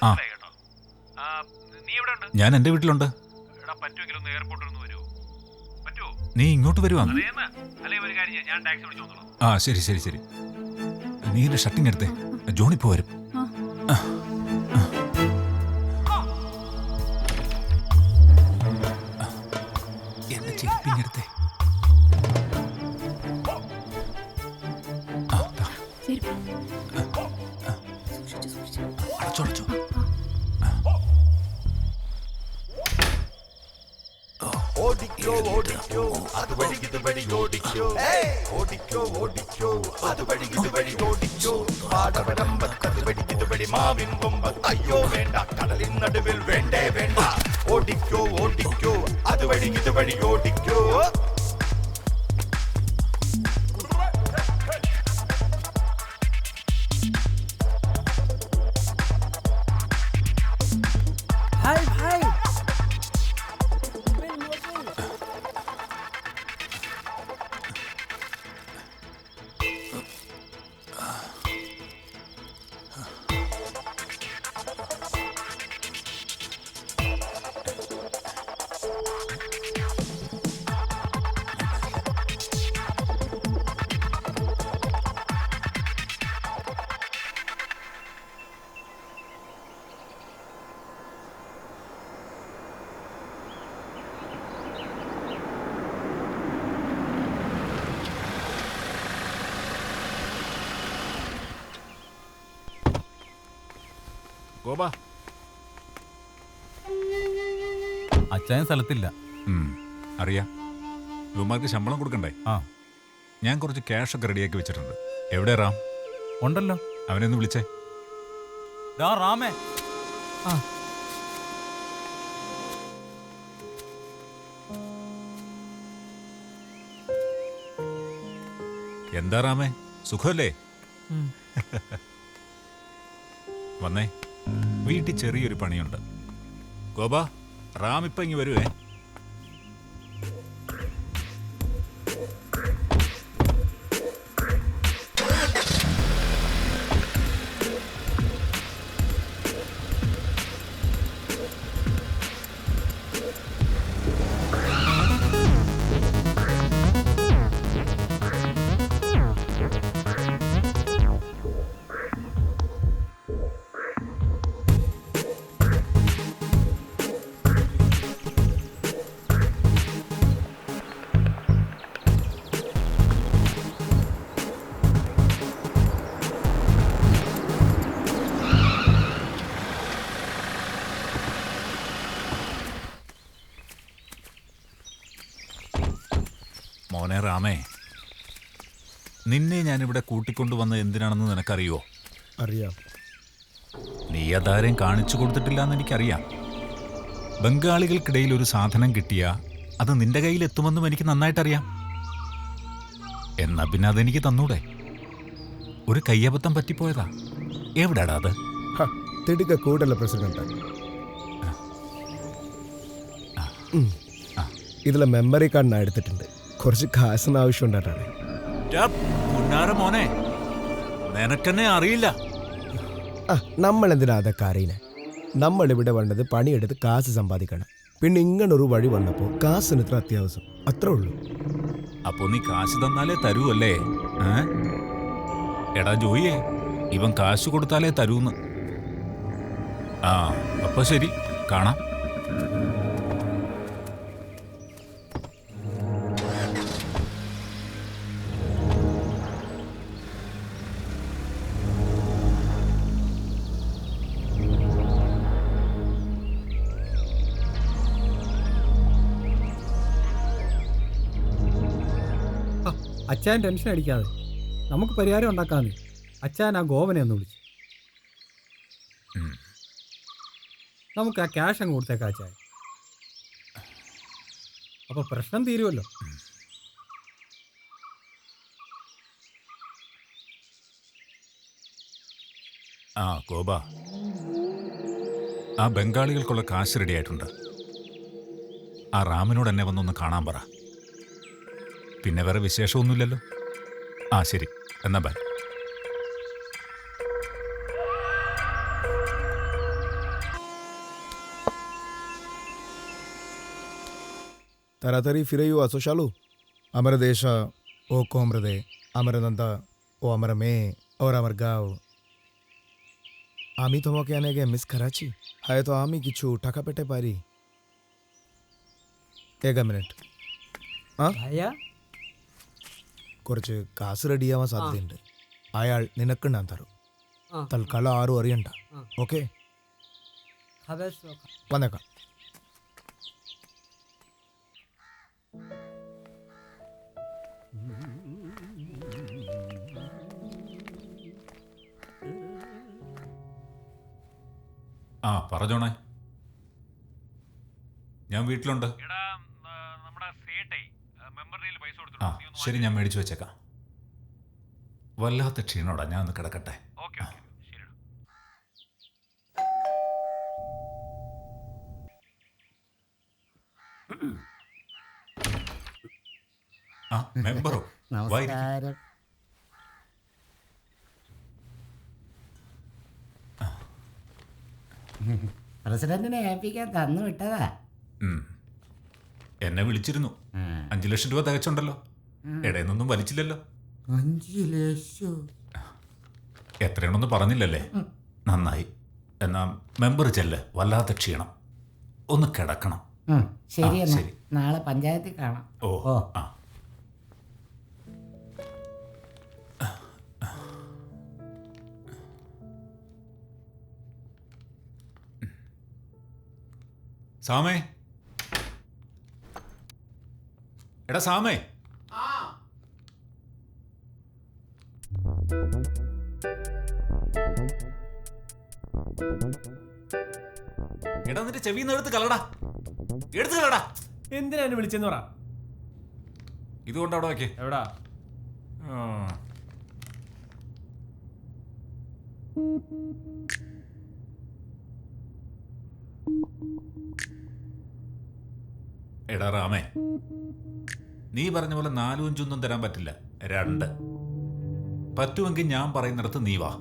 ആ, ഞാൻ എൻ്റെ വീട്ടിലുണ്ട്. നീ ഇങ്ങോട്ട് വരുവാ? ആ ശരി ശരി ശരി. നീ എൻ്റെ ഷർട്ടിങ് എടുത്തേ, ജോണിപ്പോ വരും. എന്റെ ചെരുപ്പിങ് എടുത്തേ. അടച്ചോടച്ചോ. ഓടിക്കോ ഓടിക്കോ അതുവഴി ഇതുവഴി ഓടിക്കോ, ഓടിക്കോ ഓടിക്കോ അതുവഴി ഇതുവഴി ഓടിക്കോ, പാടവരമ്പത്തതുവഴി ഇതുവഴി മാവിൻ കൊമ്പ്, അയ്യോ വേണ്ട കടലിൻ നടുവിൽ വേണ്ടേ വേണ്ട, ഓടിക്കോ ഓടിക്കോ അതുവഴി ഇതുവഴി ഓടിക്കോ. ഗോപാ, അച്ചായൻ സ്ഥലത്തില്ല. അറിയാം. ഇവന്മാർക്ക് ശമ്പളം കൊടുക്കണ്ടേ? ആ, ഞാൻ കുറച്ച് ക്യാഷ് ഒക്കെ റെഡിയാക്കി വെച്ചിട്ടുണ്ട്. എവിടെ റാം? ഉണ്ടല്ലോ. അവനെ ഒന്ന് വിളിച്ചേ. റാമേ. ആ, എന്താ റാമേ, സുഖമല്ലേ? വന്നേ, വീട്ടിൽ ചെറിയൊരു പണിയുണ്ട്. ഗോപാ, റാം ഇപ്പൊ ഇങ്ങ് വരുവേ. മോനെ റാമേ, നിന്നെ ഞാനിവിടെ കൂട്ടിക്കൊണ്ടുവന്നത് എന്തിനാണെന്ന് നിനക്കറിയോ? അറിയാം. നീ അതാരെയും കാണിച്ചു കൊടുത്തിട്ടില്ല എന്ന് എനിക്കറിയാം. ബംഗാളികൾക്കിടയിൽ ഒരു സാധനം കിട്ടിയാ അത് നിന്റെ കയ്യിൽ എത്തുമെന്നും എനിക്ക് നന്നായിട്ടറിയാം. എന്നാ പിന്നെ അതെനിക്ക് തന്നൂടെ? ഒരു കയ്യബദ്ധം പറ്റിപ്പോയതാ. എവിടാടാ അത്? തിടുക്ക കൂടല്ല പ്രസിഡന്റ്. ഇതിലെ മെമ്മറി കാർഡ് ഞാൻ എടുത്തിട്ടുണ്ട്. കുറച്ച് കാശിന് ആവശ്യമുണ്ടായിട്ടാണ്. മോനെ, നിനക്കെന്നെ അറിയില്ല. നമ്മൾ എന്തിനാ അതൊക്കെ അറിയുന്നത്? നമ്മളിവിടെ വന്നത് പണിയെടുത്ത് കാശ് സമ്പാദിക്കണം. പിന്നെ ഇങ്ങനൊരു വഴി വന്നപ്പോൾ കാശിന് ഇത്ര അത്യാവശ്യം, അത്രേ ഉള്ളൂ. അപ്പൊ നീ കാശ് തന്നാലേ തരൂല്ലേ? എടാ ജോയിയെ, ഇവൻ കാശ് കൊടുത്താലേ തരൂന്ന്. ആ അപ്പൊ ശരി, കാണാം. അച്ഛൻ ടെൻഷൻ അടിക്കാതെ, നമുക്ക് പരിഹാരം ഉണ്ടാക്കാന്ന്. അച്ഛൻ ആ ഗോവനെ ഒന്ന് വിളിച്ചു. നമുക്ക് ആ ക്യാഷ് അങ്ങ് കൊടുത്തേക്കാം അച്ഛൻ. അപ്പൊ പ്രശ്നം തീരുമല്ലോ. ആ ഗോപ, ആ ബംഗാളികൾക്കുള്ള കാശ് റെഡി ആയിട്ടുണ്ട്. ആ റാമിനോട് എന്നെ വന്നൊന്ന് കാണാൻ പറ. പിന്നെ വേറെ വിശേഷമൊന്നുമില്ലല്ലോ? ആ ശരി, എന്നാ ബൈ. तरातरी फिरयू असो शालू. अमर देश ओ कोमृदे, अमर नंदा ओ अमर मे और अमर गाव. आमी তোমাকে আনেগে মিস করাচ্ছি, হয়তো আমি কিছু টাকা পেতে পারি. এক മിনিট. ভাইয়া കുറച്ച് കാശ് റെഡിയാവാൻ സാധ്യതയുണ്ട്. അയാൾ നിനക്ക് ഞാൻ തരും. തൽക്കാലം ആരും അറിയണ്ട. ഓക്കെ, വന്നേക്കാം. ആ പറഞ്ഞോണേ, ഞാൻ വീട്ടിലുണ്ട്. ആ ശരി, ഞാൻ മേടിച്ചു വെച്ചേക്കാം. വല്ലാത്ത ക്ഷീണോടാ, ഞാൻ ഒന്ന് കിടക്കട്ടെ. ആ മെമ്പറോ? നമസ്കാരം. പ്രസിഡന്റിനെ ഏൽപ്പിക്കാൻ തന്നു വിട്ടതാ. എന്നെ വിളിച്ചിരുന്നു. 5 ലക്ഷം രൂപ തികച്ചുണ്ടല്ലോ. ഇടയിന്നൊന്നും വലിച്ചില്ലല്ലോ. 5 ലക്ഷം എത്രയാണെന്ന് പറഞ്ഞില്ലല്ലേ? നന്നായി. എന്നാ മെമ്പർ ചെല്ല്, വല്ലാത്ത ക്ഷീണം, ഒന്ന് കിടക്കണം. ശരി, നാളെ പഞ്ചായത്തിൽ കാണാം. ഓ ആ. സാമേ, എടാ സാമേ, എടാ നിന്റെ ചെവിന്ന് എടുത്ത് കളടാ, എടുത്ത് കളടാ. എന്തിനാ എന്നെ വിളിച്ചെന്ന് പറ. ഇതുകൊണ്ട് അവിടെ വയ്ക്കേ. എവിടാ? എടാ റാമേ, നീ പറഞ്ഞ പോലെ 4 5 ഒന്നും തരാൻ പറ്റില്ല. 2 പറ്റുമെങ്കിൽ ഞാൻ പറയുന്നിടത്ത് നീ വാ.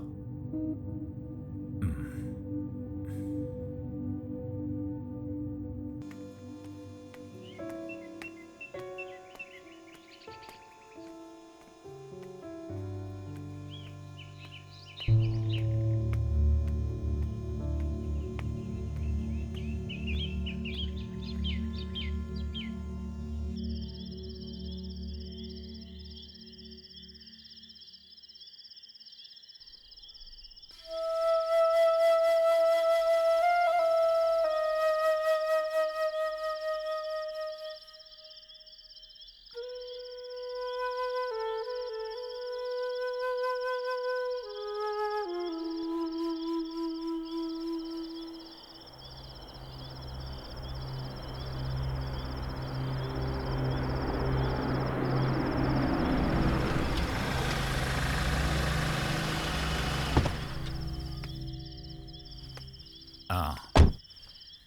ആ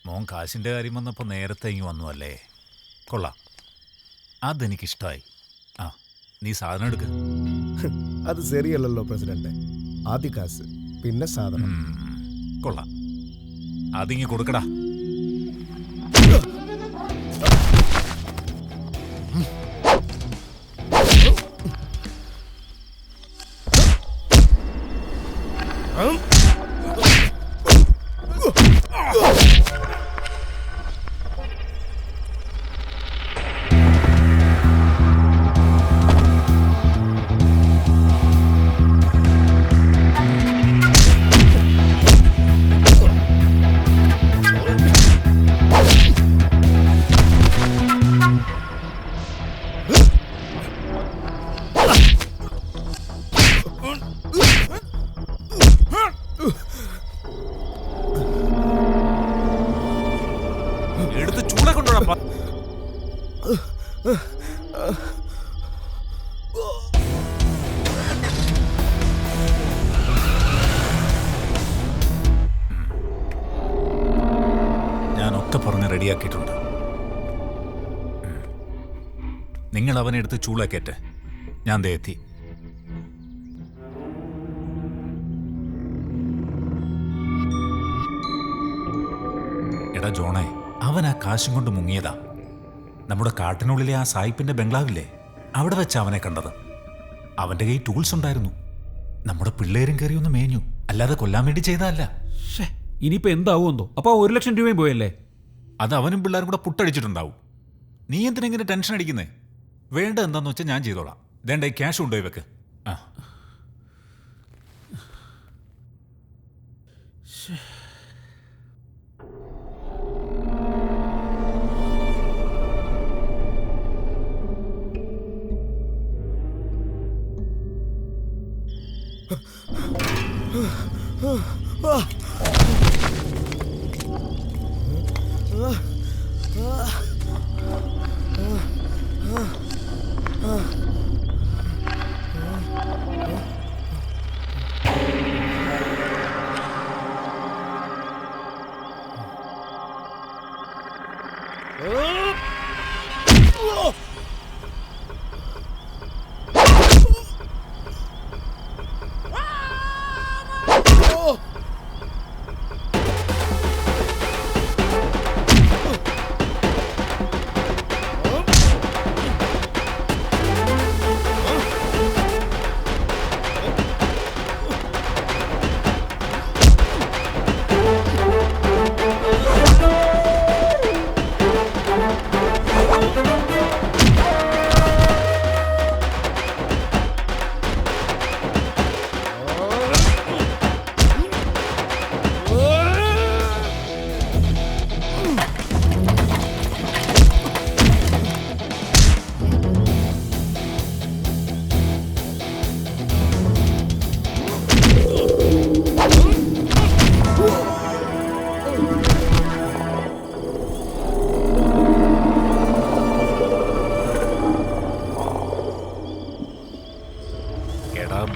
മോൻ കാശിൻ്റെ കാര്യം വന്നപ്പോൾ നേരത്തെ ഇങ്ങ് വന്നു അല്ലേ? കൊള്ളാം, അതെനിക്കിഷ്ടമായി. ആ നീ സാധനം എടുക്ക്. അത് ശരിയല്ലല്ലോ പ്രസിഡന്റ്. ആദ്യ കാശ് പിന്നെ സാധനം. കൊള്ളാം, അതിങ്ങി കൊടുക്കടാ. എടുത്ത് ചൂള കൊണ്ടുപോടാ. ഞാനൊക്കെ പറഞ്ഞ് റെഡിയാക്കിയിട്ടുണ്ട്. നിങ്ങൾ അവനെ എടുത്ത് ചൂളക്കേറ്റ്. ഞാൻ ദേ എത്തി. എടാ ജോണേ, അവൻ ആ കാശും കൊണ്ട് മുങ്ങിയതാ. നമ്മുടെ കാട്ടിനുള്ളിലെ ആ സായിപ്പിന്റെ ബംഗ്ലാവില്ലേ, അവിടെ വെച്ച് അവനെ കണ്ടത്. അവന്റെ കയ്യിൽ ടൂൾസ് ഉണ്ടായിരുന്നു. നമ്മുടെ പിള്ളേരും കയറി ഒന്ന് മേഞ്ഞു, അല്ലാതെ കൊല്ലാൻ വേണ്ടി ചെയ്തതല്ല. ഇനിയിപ്പോ എന്താവുമെന്നോ? അപ്പൊ 1 ലക്ഷം രൂപയും പോയല്ലേ? അത് അവനും പിള്ളേരും കൂടെ പുട്ടടിച്ചിട്ടുണ്ടാവും. നീ എന്തിനെങ്ങനെ ടെൻഷൻ അടിക്കുന്നേ? വേണ്ട എന്താന്ന് വെച്ചാൽ ഞാൻ ചെയ്തോളാം. വേണ്ട, ക്യാഷ് കൊണ്ടുപോയി വെക്ക്. ആ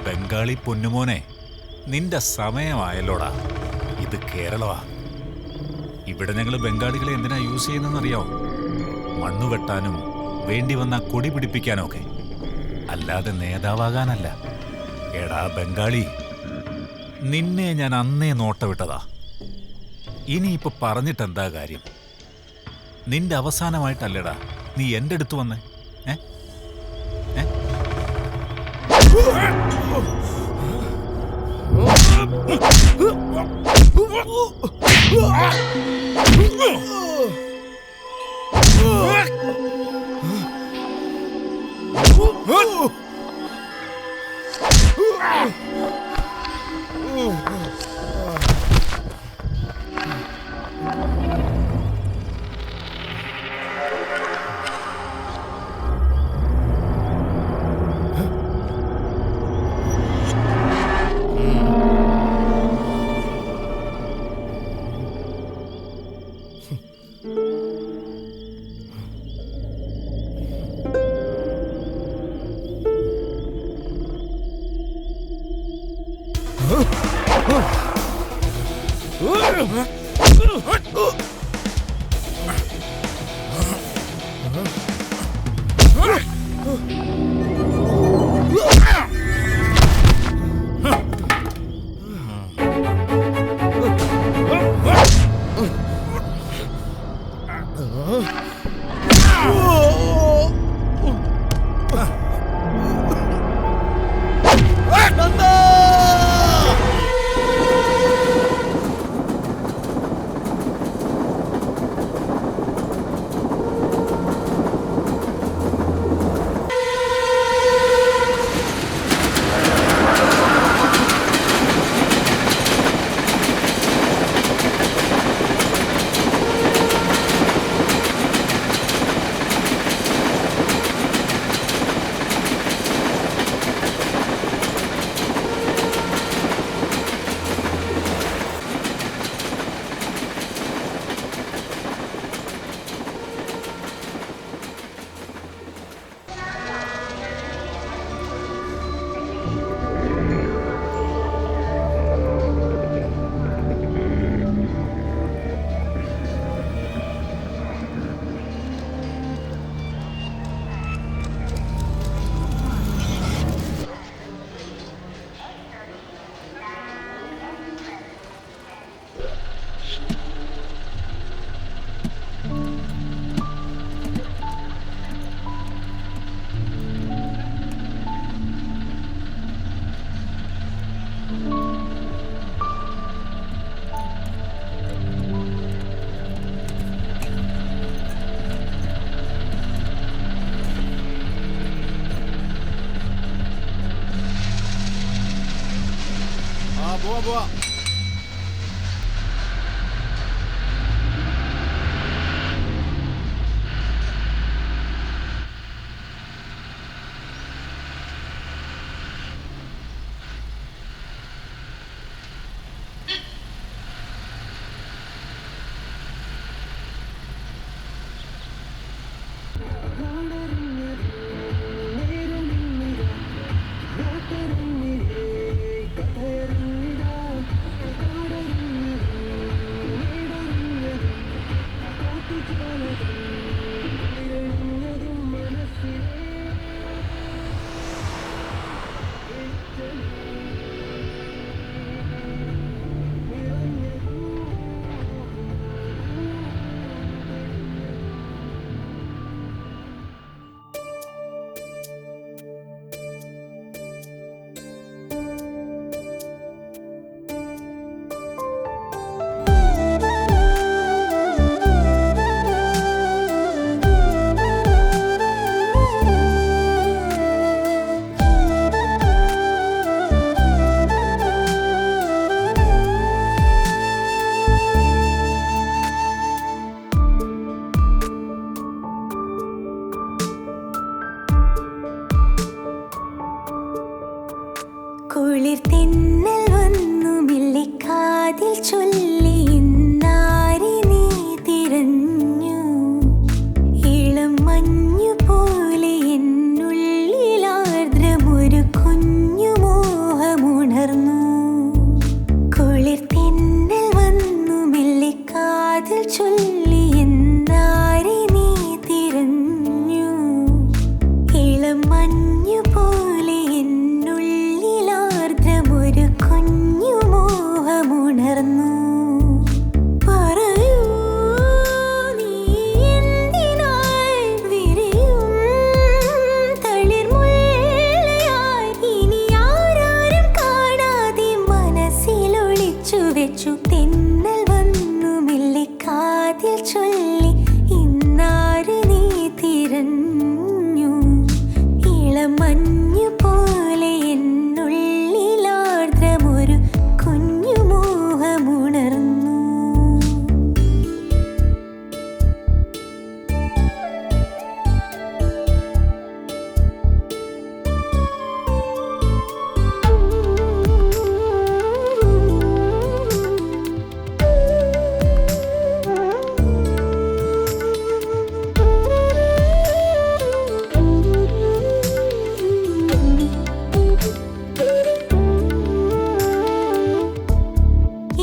ബംഗാളി പൊന്നുമോനെ, നിന്റെ സമയമായല്ലോടാ. ഇത് കേരളമാ. ഇവിടെ ഞങ്ങൾ ബംഗാളികളെ എന്തിനാ യൂസ് ചെയ്യുന്നതെന്നറിയാവോ? മണ്ണ് വെട്ടാനും വേണ്ടി വന്ന കൊടി പിടിപ്പിക്കാനും ഒക്കെ, അല്ലാതെ നേതാവാകാനല്ല. എടാ ബംഗാളി, നിന്നെ ഞാൻ അന്നേ നോട്ടവിട്ടതാ. ഇനിയിപ്പോ പറഞ്ഞിട്ടെന്താ കാര്യം? നിന്റെ അവസാനമായിട്ടല്ലടാ നീ എൻ്റെ അടുത്ത് വന്നേ. കാതിൽ ചൊല്ലി ഇന്നാരെ നീ തിരഞ്ഞു. ഇളം മഞ്ഞു പോലെ എന്നുള്ളിലാർദ്രമൊരു കുഞ്ഞു മോഹമുണർന്നു. കുളിർ തെന്നൽ വന്നു മെല്ലെ കാതിൽ ചൊല്ലി എന്നാരെ നീ തിരഞ്ഞു. ഇളം മഞ്ഞു പോലെ എന്നുള്ളിലാർദ്രമൊരു കുഞ്ഞു മോഹമുണർന്നു. പറയൂ നീ എന്തിനായി വിരിയും തളിർമുല്ലയായി ഇനി ആരാരും കാണാതെ മനസ്സിലൊളിച്ചു വെച്ചു. തെന്നൽ വന്നു മെല്ലെ കാതിൽ ചൊല്ലി ഇന്നാര് നീ തിരഞ്ഞു. ഇളം മഞ്ഞു പോലെ എന്നുള്ളിലാർദ്രമൊരു കുഞ്ഞു മോഹമുണർന്നു.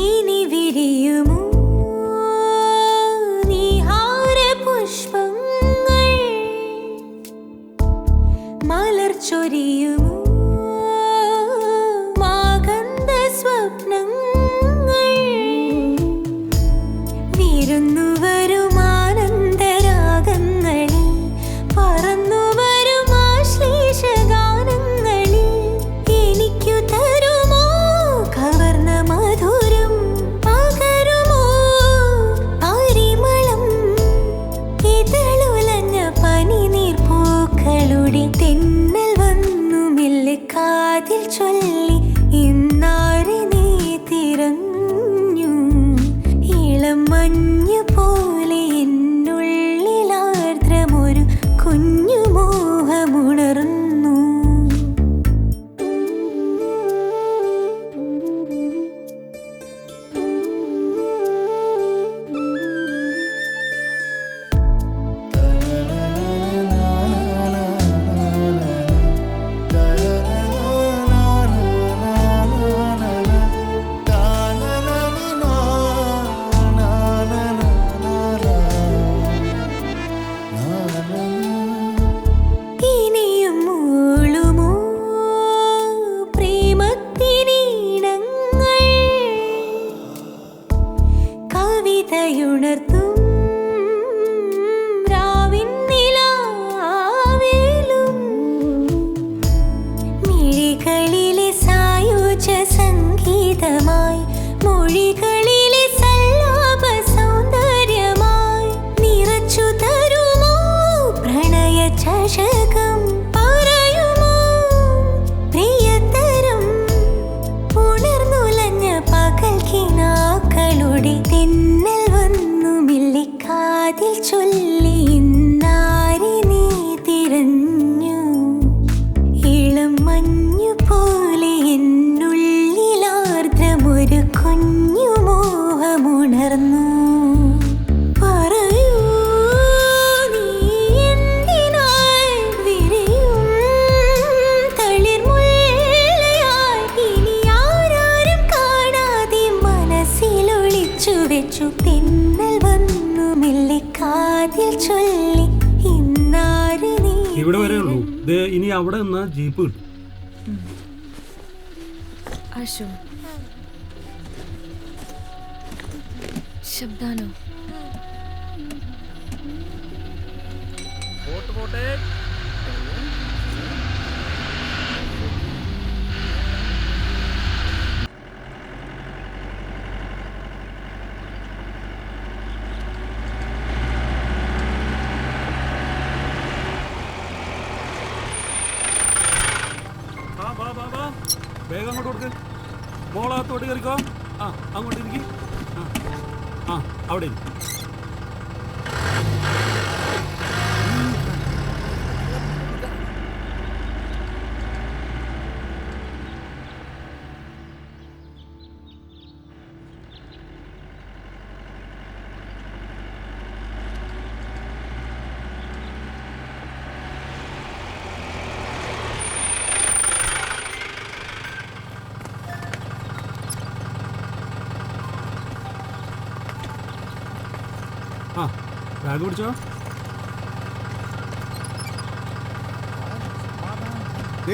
ഇനി വിരിയുമോ നീഹാരപുഷ്പങ്ങൾ, മലർച്ചൊരിയുമോ മാഗന്ധ സ്വപ്നങ്ങൾ. വിരുന്നുവരും ആനന്ദരാഗങ്ങളിൽ പറന്നുവരും ആശ്ലേഷഗാനങ്ങളിൽ എനിക്കു തരുമോ കവർന്ന മധുരം, പകരുമോ പരിമളം. ഇതളുലഞ്ഞ പനിനീർപ്പൂക്കളുടെ തെന്നൽ വന്നു മെല്ലെ കാതിൽ ചൊല്ലി ഇന്നാരെ നീ തിരഞ്ഞു. ഇളം മഞ്ഞു പോലെ എന്നുള്ളിലാർദ്രമൊരു കുഞ്ഞു മോഹമുണർന്നു. ഇനിയും മൂളുമോ പ്രേമത്തിനീണങ്ങൾ, കവിതയുണർത്തും രാവിൻ നിലാവേലും. മിഴികളിലെ സായുജ സംഗീതമായി മൊഴികളിലെ സല്ലാപ സൗന്ദര്യമായി നിറച്ചു തരുമോ പ്രണയ ചഷകം. പറയുമോ പ്രിയതരം ഉണർന്നുലഞ്ഞ പകൽ കിനാക്കളുടെ തെന്നൽ വന്നു മെല്ലെ കാതിൽ ചൊല്ലി ഇന്നാരെ നീ തിരഞ്ഞു. ഇളം മഞ്ഞു പോലെ എന്നുള്ളിലാർദ്രമൊരു കുഞ്ഞു മോഹമുണർന്നു. പറയൂ നീ എന്തിനായി വിരിയും തളിർമുല്ലയായി ഇനി ആരാരും കാണാതെ മനസ്സിലൊളിച്ചു വെച്ചു. തെന്നൽ വന്നു മെല്ലെ കാതിൽ ചൊല്ലി ഇന്നാര് നീ. ഇവിടെ വരെ ഉള്ളൂ. ഇനി അവിടെ നിന്നാ ജീപ്പ് കിട്ടും. അശോ ശബ്ദാനോ വേഗം അങ്ങോട്ട് കൊടുക്ക്. മോളകത്തോട്ട് കയറിക്കോ. ആ അങ്ങോട്ട് ഇരിക്കും. ആ അവിടെ ഇരിക്കും. ആ ബാഗ് പിടിച്ചോ.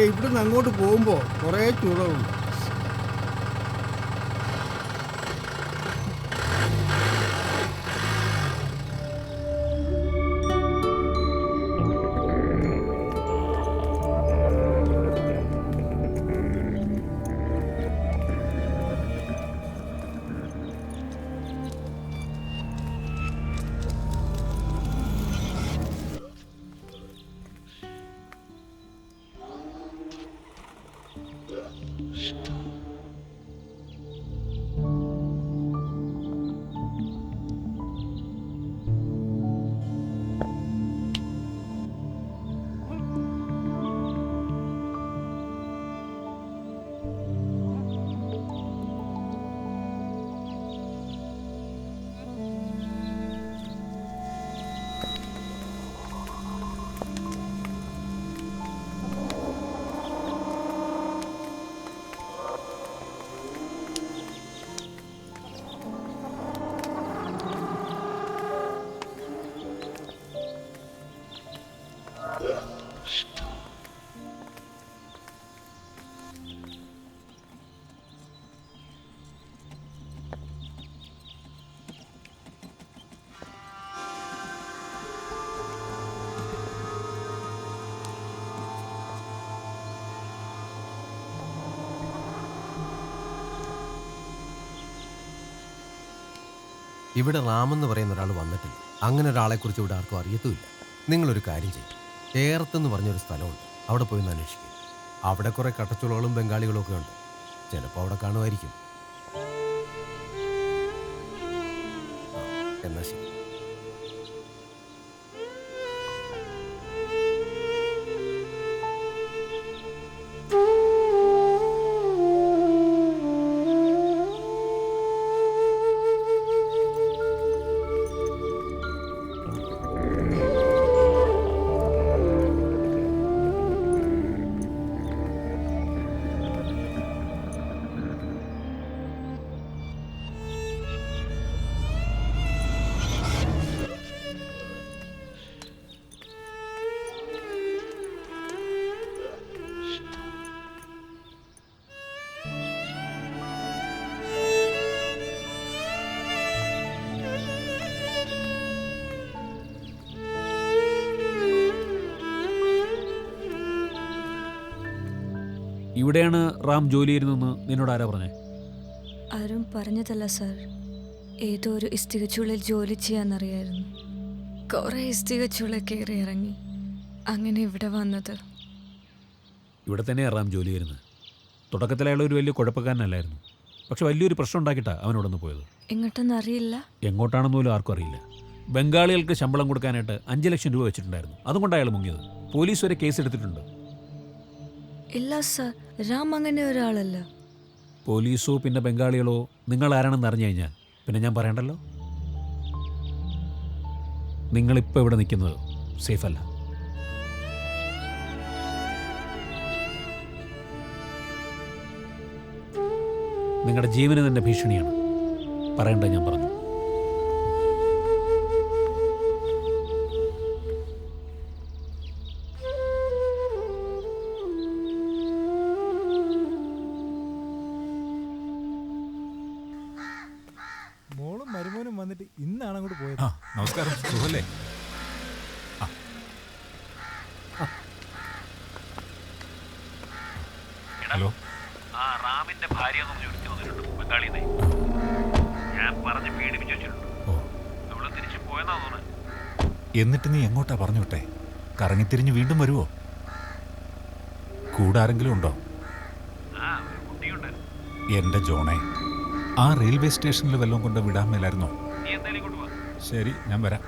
ഇവിടുന്ന് അങ്ങോട്ട് പോകുമ്പോ കുറേ ചുടവുണ്ട്. ഇവിടെ റാമെന്ന് പറയുന്ന ഒരാൾ വന്നിട്ടില്ല. അങ്ങനെ ഒരാളെക്കുറിച്ച് ഇവിടെ ആർക്കും അറിയത്തുമില്ല. നിങ്ങളൊരു കാര്യം ചെയ്യും, ചേർത്തെന്ന് പറഞ്ഞൊരു സ്ഥലമുണ്ട്, അവിടെ പോയി ഒന്ന് അന്വേഷിക്കും. അവിടെ കുറേ കട്ടച്ചുളകളും ബംഗാളികളും ഒക്കെ ഉണ്ട്. ചിലപ്പോൾ അവിടെ കാണുമായിരിക്കും. എന്നാ ശരി. ഇവിടെയാണ് റാം ജോലി ചെയ്യുന്നതെന്ന് നിന്നോട് ആരാ പറഞ്ഞേ? ആരും പറഞ്ഞതല്ല സാർ. ഏതോ ഒരു ഇഷ്ടികച്ചുള്ളിൽ ജോലി ചെയ്യാന്നറിയായിരുന്നു. കുറേ ഇഷ്ടികച്ചുള്ള കയറി ഇറങ്ങി അങ്ങനെ ഇവിടെ വന്നത്. ഇവിടെ തന്നെയാണ് റാം ജോലി ചെയ്യുന്നത്. തുടക്കത്തിൽ അയാൾ ഒരു വലിയ കുഴപ്പക്കാരനല്ലായിരുന്നു. പക്ഷെ വലിയൊരു പ്രശ്നം ഉണ്ടാക്കിയിട്ടാണ് അവനോട് ഒന്ന് പോയത്. എങ്ങോട്ടെന്ന് അറിയില്ല. എങ്ങോട്ടാണെന്ന് പോലും ആർക്കും അറിയില്ല. ബംഗാളികൾക്ക് ശമ്പളം കൊടുക്കാനായിട്ട് 5 ലക്ഷം രൂപ വെച്ചിട്ടുണ്ടായിരുന്നു. അതുകൊണ്ടാണ് അയാൾ മുങ്ങിയത്. പോലീസ് വരെ കേസ് എടുത്തിട്ടുണ്ട്. ഇല്ല സാർ, റാം അങ്ങനെ ഒരാളല്ല. പോലീസോ പിന്നെ ബംഗാളികളോ നിങ്ങൾ ആരാണെന്ന് അറിഞ്ഞു കഴിഞ്ഞാൽ പിന്നെ ഞാൻ പറയണ്ടല്ലോ. നിങ്ങളിപ്പോൾ ഇവിടെ നിൽക്കുന്നത് സേഫ് അല്ല. നിങ്ങളുടെ ജീവന് തന്നെ ഭീഷണിയാണ്. പറയണ്ട, ഞാൻ പറഞ്ഞു. മോളും മരുമോനും വന്നിട്ട് ഇന്നാണ് അങ്ങോട്ട് പോയത്. നമസ്കാരം, സുഖല്ലേ? ഹലോ. റാമിന്റെ ഭാര്യ ബംഗാളിനെ ഞാൻ പറഞ്ഞ് പീഡിപ്പിച്ചു വെച്ചിട്ടുണ്ട്. അവള് തിരിച്ചു പോയെന്നാ തോന്നുന്നത്. എന്നിട്ട് നീ എങ്ങോട്ടാ പറഞ്ഞു വിട്ടെ? കറങ്ങിത്തിരിഞ്ഞ് വീണ്ടും വരുവോ? കൂടെ ആരെങ്കിലും ഉണ്ടോ? എന്റെ ജോണേ, ആ റെയിൽവേ സ്റ്റേഷനിൽ വല്ലതും കൊണ്ട് വിടാൻ മേലായിരുന്നോ? ശരി, ഞാൻ വരാം.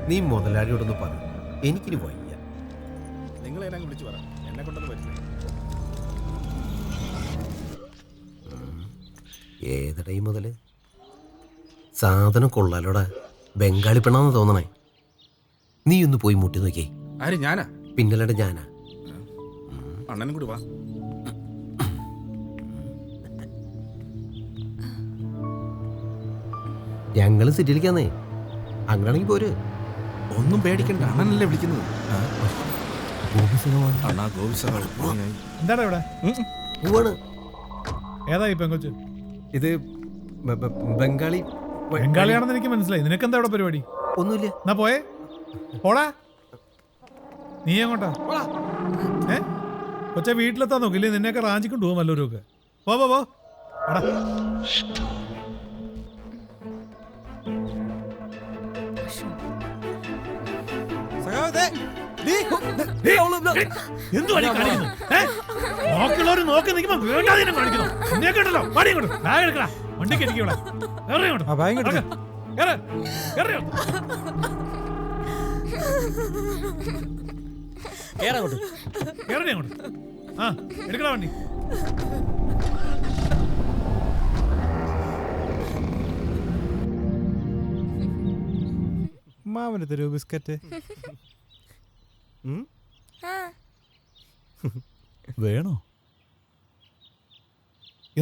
നീ മുതലാളിയോടൊന്ന് പറഞ്ഞു, എനിക്കിനി വയ്യ. നിങ്ങൾ എന്നെ വിളിച്ചു പറ. എന്നെ കൊണ്ടൊന്നും പറ്റില്ല. ഏതടൈ മുതല് സാധനം കൊള്ളാലോടാ. ബംഗാളി പെണ്ണാന്ന് തോന്നണേ. നീ ഒന്ന് പോയി മുട്ടി നോക്കിയേ. ആര് ഞാനാ? പിന്നല്ലാണ്ട് ഞാനാ. അണ്ണനും കൂടി വാ. ഞങ്ങള് സിറ്റിയിലേക്കാന്നേ. അങ്ങനെയാണെങ്കിൽ പോര്. ഒന്നും പേടിക്കണ്ട, അണ്ണനല്ലേ വിളിക്കുന്നത്. അണ്ണാ എന്താടാ ഇവിടെ? ഏതാ ഈ പെങ്കൊച്ച്? ഇത് ബംഗാളി. ബംഗാളിയാണെന്ന് എനിക്ക് മനസ്സിലായി. നിനക്ക് എന്താ ഇവിടെ പരിപാടി? ഒന്നുമില്ല. എന്നാ പോയേ പോടാ. നീ എങ്ങോട്ടാ? കൊച്ച വീട്ടിലെത്താൻ നോക്കില്ലേ? നിന്നെയൊക്കെ റാഞ്ചിക്കൊണ്ട് പോകും വല്ലവരും. പോ പോ പോ. നോക്കുള്ളവര് നോക്കി നിൽക്കുമ്പോ വേണ്ടാതെ കാണിക്കുന്നു. നിന്നെ കേട്ടല്ലോ. പാടി ഇങ്ങോട്ട്. ബാഗ് എടുക്കടാ. വണ്ടിക്ക് ഇരിക്കും ഇവിടെ. കേറി ഇങ്ങോട്ട്. കേറ്. കേറി. കേറണേ അങ്ങോട്ട്. ആ എടുക്കടാ വണ്ടി. മാമന് തരൂ ബിസ്ക്കറ്റ്. വേണോ?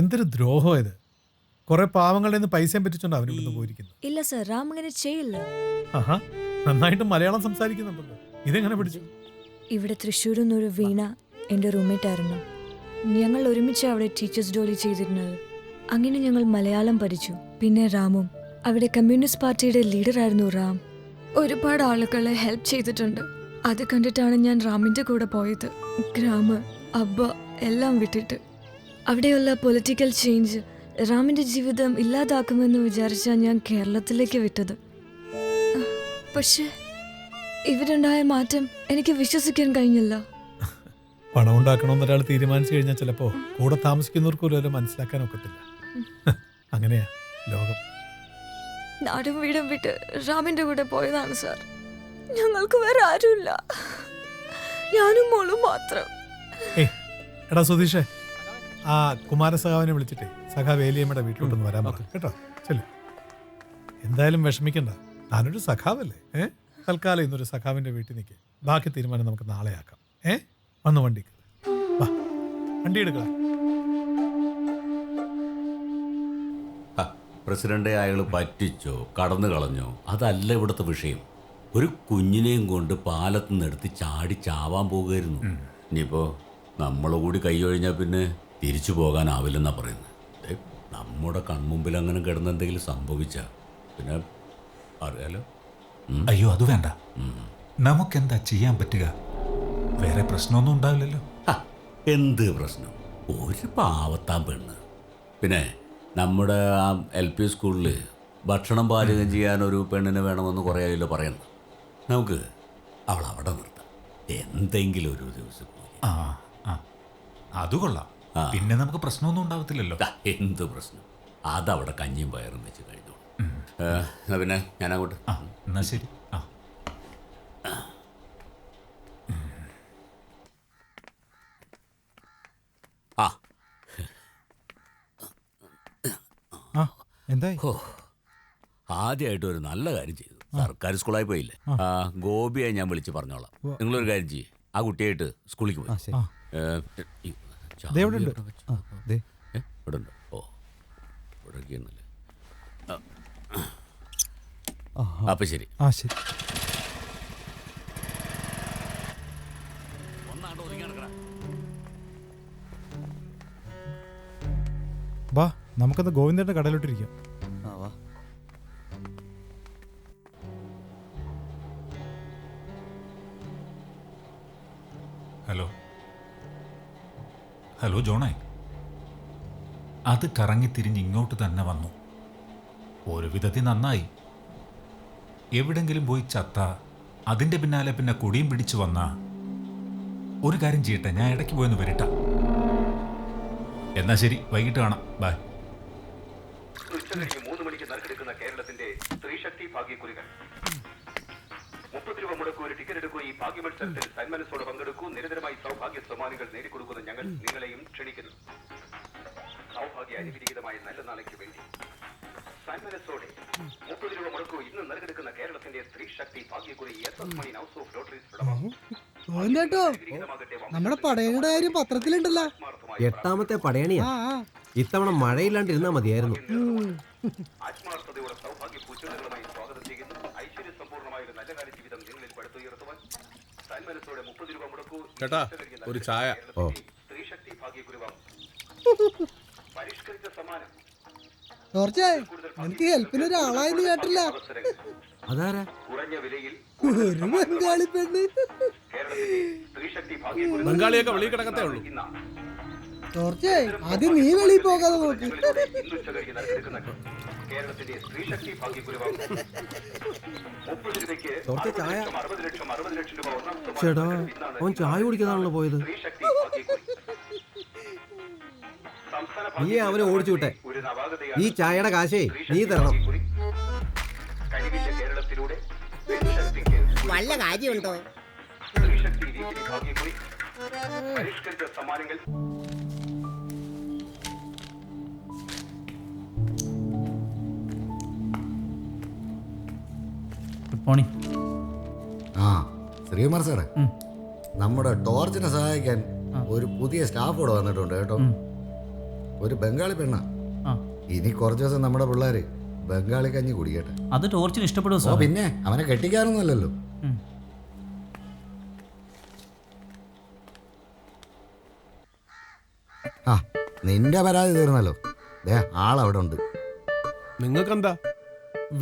എന്തൊരു ദ്രോഹം ഇത്. കുറെ പാവങ്ങളുടെ നിന്ന് പൈസയും പറ്റിച്ചോണ്ട് അവൻ ഇവിടുന്ന് പോയിരിക്കുന്നു. ഇല്ല സർ, റാം അങ്ങനെ ചെയ്യില്ല. ആഹാ, നന്നായിട്ട് മലയാളം സംസാരിക്കുന്നുണ്ടല്ലോ. ഇതെങ്ങനെ പിടിച്ചു? ഇവിടെ തൃശ്ശൂരിൽ നിന്നൊരു വീണ എൻ്റെ റൂംമേറ്റ് ആയിരുന്നു. ഞങ്ങൾ ഒരുമിച്ച് അവിടെ ടീച്ചേഴ്സ് ജോലി ചെയ്തിരുന്നത്. അങ്ങനെ ഞങ്ങൾ മലയാളം പഠിച്ചു. പിന്നെ റാമും. അവിടെ കമ്മ്യൂണിസ്റ്റ് പാർട്ടിയുടെ ലീഡറായിരുന്നു റാം. ഒരുപാട് ആളുകളെ ഹെൽപ്പ് ചെയ്തിട്ടുണ്ട്. അത് കണ്ടിട്ടാണ് ഞാൻ റാമിൻ്റെ കൂടെ പോയത്. ഗ്രാമ അബ്ബ എല്ലാം വിട്ടിട്ട്. അവിടെയുള്ള പൊളിറ്റിക്കൽ ചേഞ്ച് റാമിൻ്റെ ജീവിതം ഇല്ലാതാക്കുമെന്ന് വിചാരിച്ചാണ് ഞാൻ കേരളത്തിലേക്ക് വിട്ടത്. പക്ഷേ ഇവരുണ്ടായ മാറ്റം എനിക്ക് വിശ്വസിക്കാൻ കഴിഞ്ഞില്ല. പണം ഉണ്ടാക്കണമെന്ന് ഒരാൾ തീരുമാനിച്ചു കഴിഞ്ഞാൽ ചിലപ്പോ കൂടെ താമസിക്കുന്നവർക്ക് പോലും മനസ്സിലാക്കാൻ ഒക്കത്തില്ല. അങ്ങനെയാ ലോകം. നാടും വീടും വിട്ട് റാമിൻ്റെ കൂടെ പോയതാണ് സാർ. ഞങ്ങൾക്ക് വേറെ ആരുമില്ല, ഞാനും മോളും മാത്രം. എടാ സുധീഷേ, ആ കുമാരസഖാവിനെ വിളിച്ചിട്ടേ സഖാ വേലിയമ്മയുടെ വീട്ടിലോട്ടൊന്ന് വരാൻ പറഞ്ഞു കേട്ടോ. ചെല്ലു. എന്തായാലും വിഷമിക്കണ്ട, ഞാനൊരു സഖാവല്ലേ. തൽക്കാലം ഇന്നൊരു സഖാവിന്റെ വീട്ടിൽ നിൽക്കേ. ബാക്കി തീരുമാനം നമുക്ക് നാളെ ആക്കാം. വന്ന് വണ്ടി വാ, വണ്ടി എടുക്ക. പ്രസിഡന്റ് അയാൾ പറ്റിച്ചോ കടന്നു കളഞ്ഞോ അതല്ല ഇവിടുത്തെ വിഷയം. ഒരു കുഞ്ഞിനെയും കൊണ്ട് പാലത്ത് നിന്ന് എടുത്ത് ചാടി ചാവാൻ പോകുമായിരുന്നു. ഇനിയിപ്പോൾ നമ്മൾ കൂടി കൈയൊഴിഞ്ഞാൽ പിന്നെ തിരിച്ചു പോകാനാവില്ലെന്നാണ് പറയുന്നത്. നമ്മുടെ കൺമുമ്പിൽ അങ്ങനെ കിടന്ന് എന്തെങ്കിലും സംഭവിച്ചാൽ പിന്നെ അറിയാലോ. അയ്യോ അത് വേണ്ട. നമുക്കെന്താ ചെയ്യാൻ പറ്റുക? വേറെ പ്രശ്നമൊന്നും ഉണ്ടാവില്ലല്ലോ. എന്ത് പ്രശ്നം? ഒരു പാവത്താൻ പെണ്ണ്. പിന്നെ നമ്മുടെ ആ LP സ്കൂളിൽ ഭക്ഷണം പാചകം ചെയ്യാനൊരു പെണ്ണിനെ വേണമെന്ന് കുറേ ആയല്ലോ പറയുന്നത്. നമുക്ക് അവൾ അവിടെ നിർത്താം. എന്തെങ്കിലും ഒരു ദിവസം അത് കൊള്ളാം. പിന്നെ നമുക്ക് പ്രശ്നമൊന്നും ഉണ്ടാവത്തില്ലല്ലോ. എന്ത് പ്രശ്നം? അതവിടെ കഞ്ഞിയും പയറും വെച്ച് കഴിഞ്ഞു. പിന്നെ ഞാനങ്ങോട്ട്. എന്നാ ശരി. എന്തായി? ആദ്യമായിട്ട് ഒരു നല്ല കാര്യം ചെയ്തു. സർക്കാർ സ്കൂളായി പോയില്ലേ. ഗോപിയെ ഞാൻ വിളിച്ച് പറഞ്ഞോളാം. നിങ്ങളൊരു കാര്യം ചെയ്യേ, ആ കുട്ടിയായിട്ട് സ്കൂളിലേക്ക് പോയി. ഇവിടെ ഉണ്ട്. ഓ ഇവിടെയൊക്കെയാണല്ലേ. അപ്പൊ ശരി. ശരി. വാ, നമുക്കത് ഗോവിന്ദന്റെ കടയിലോട്ടിരിക്കാം. ഹലോ ഹലോ ജോണേ, അത് കറങ്ങിത്തിരിഞ്ഞ് ഇങ്ങോട്ട് തന്നെ വന്നു. ഒരു വിധത്തിൽ നന്നായി. എവിടെങ്കിലും പോയി ചത്ത അതിൻ്റെ പിന്നാലെ പിന്നെ കൊടിയും പിടിച്ചു വന്ന ഒരു കാര്യം ചെയ്യട്ടെ, ഞാൻ ഇടയ്ക്ക് പോയെന്ന് വരട്ട. എന്നാ ശരി, വൈകിട്ട് കാണാം. ബൈ. ഉച്ചകഴിഞ്ഞ് 3 മണിക്ക് നറുക്കെടുക്കുന്ന കേരളത്തിന്റെ സ്ത്രീശക്തി ഭാഗ്യക്കുറികൾ. 30 രൂപ മുടക്കൂ, ഒരു ടിക്കറ്റ് എടുക്കൂ. ഈ ഭാഗ്യമത്സരത്തിൽ സന്മനസ്സോടെ പങ്കെടുക്കൂ. നിരന്തരമായി സൗഭാഗ്യ സമ്മാനങ്ങൾ നേടിക്കൊടുക്കുന്ന ഞങ്ങൾ നിങ്ങളെയും ക്ഷണിക്കുന്നു. സൗഭാഗ്യ അനുഗ്രഹീതമായ നല്ല നാളേക്ക് വേണ്ടി സന്മനസ്സോടെ 30 രൂപ മുടക്കൂ. ഇന്ന് നറുക്കെടുക്കുന്ന കേരളത്തിന്റെ സ്ത്രീ ശക്തി ഭാഗ്യക്കുറി SS Mani house of lotteries കേട്ടോ നമ്മുടെ പടയണിയുടെ കാര്യം പത്രത്തിലുണ്ടല്ലോ. 8ാമത്തെ പടയണിയാ. ഇത്തവണ മഴയില്ലാണ്ടിരുന്നാ മതിയായിരുന്നു. ആത്മാർത്ഥതയോടെ സൗഭാഗ്യ പൂച്ചകളുമായി സ്വാഗതം ചെയ്യുന്നു. ഐശ്വര്യ സമ്പൂർണ്ണമായ ഒരു നല്ല കാല ജീവിതം നിങ്ങളിൽ പടുത്തുയർത്തുവാൻ സന്മനസ്സോടെ 30 രൂപ മുടക്കൂ. ചേട്ടാ ഒരു ചായ. സ്ത്രീ ശക്തി ഭാഗ്യക്കുരുവാം പരിഷ്കരിച്ച സമ്മാനം. ടോർച്ചേ എനിക്ക് ഹെൽപ്പിന് ഒരാളായെന്ന് കേട്ടില്ല. അതാരാ? കുറഞ്ഞ വിലയിൽ ഒരു ബംഗാളി പെണ്ണ്. ബംഗാളിയൊക്കെ വെളിയിൽ കിടക്കത്തേ ഉള്ളൂ. ടോർച്ചേ ആദ്യം നീ വെളിയിൽ പോകാതെ നോക്കി. കേരളത്തിന്റെ സ്ത്രീ ശക്തി ഭാഗ്യക്കുരുവാം 30 രൂപയ്ക്ക് ചായ. 60 ലക്ഷം രൂപ ഒന്നാം ചേട്ടാ അവൻ ചായ കുടിക്കാതാണല്ലോ പോയത്. നീ അവനെ ഓടിച്ചു വിട്ടെ. ഈ ചായയുടെ കാശേ നീ തരണം. കേരളത്തിലൂടെ വല്ല കാര്യമുണ്ടോ? സ്ത്രീശക്തി വീക്കിലി ഭാഗ്യക്കുറി പരിഷ്കരിച്ച സമ്മാനങ്ങൾ. Good morning. ആ ശ്രീകുമാർ സാറേ, നമ്മുടെ ടോർച്ചിനെ സഹായിക്കാൻ ഒരു പുതിയ സ്റ്റാഫ് ഇവിടെ വന്നിട്ടുണ്ട് കേട്ടോ. ഒരു ബംഗാളി പെണ്ണ. ഇനി കുറച്ച് ദിവസം നമ്മുടെ പിള്ളേര് ബംഗാളി കഞ്ഞി കുടിക്കട്ടെ. അത് ടോർച്ചിന് ഇഷ്ടപ്പെടുമോ സാർ? പിന്നെ അവനെ കെട്ടിക്കാറൊന്നുമല്ലല്ലോ. ആ നിന്റെ പരാതി തീർന്നല്ലോ. ദേ ആളവിടെ ഉണ്ട്. നിങ്ങൾക്കെന്താ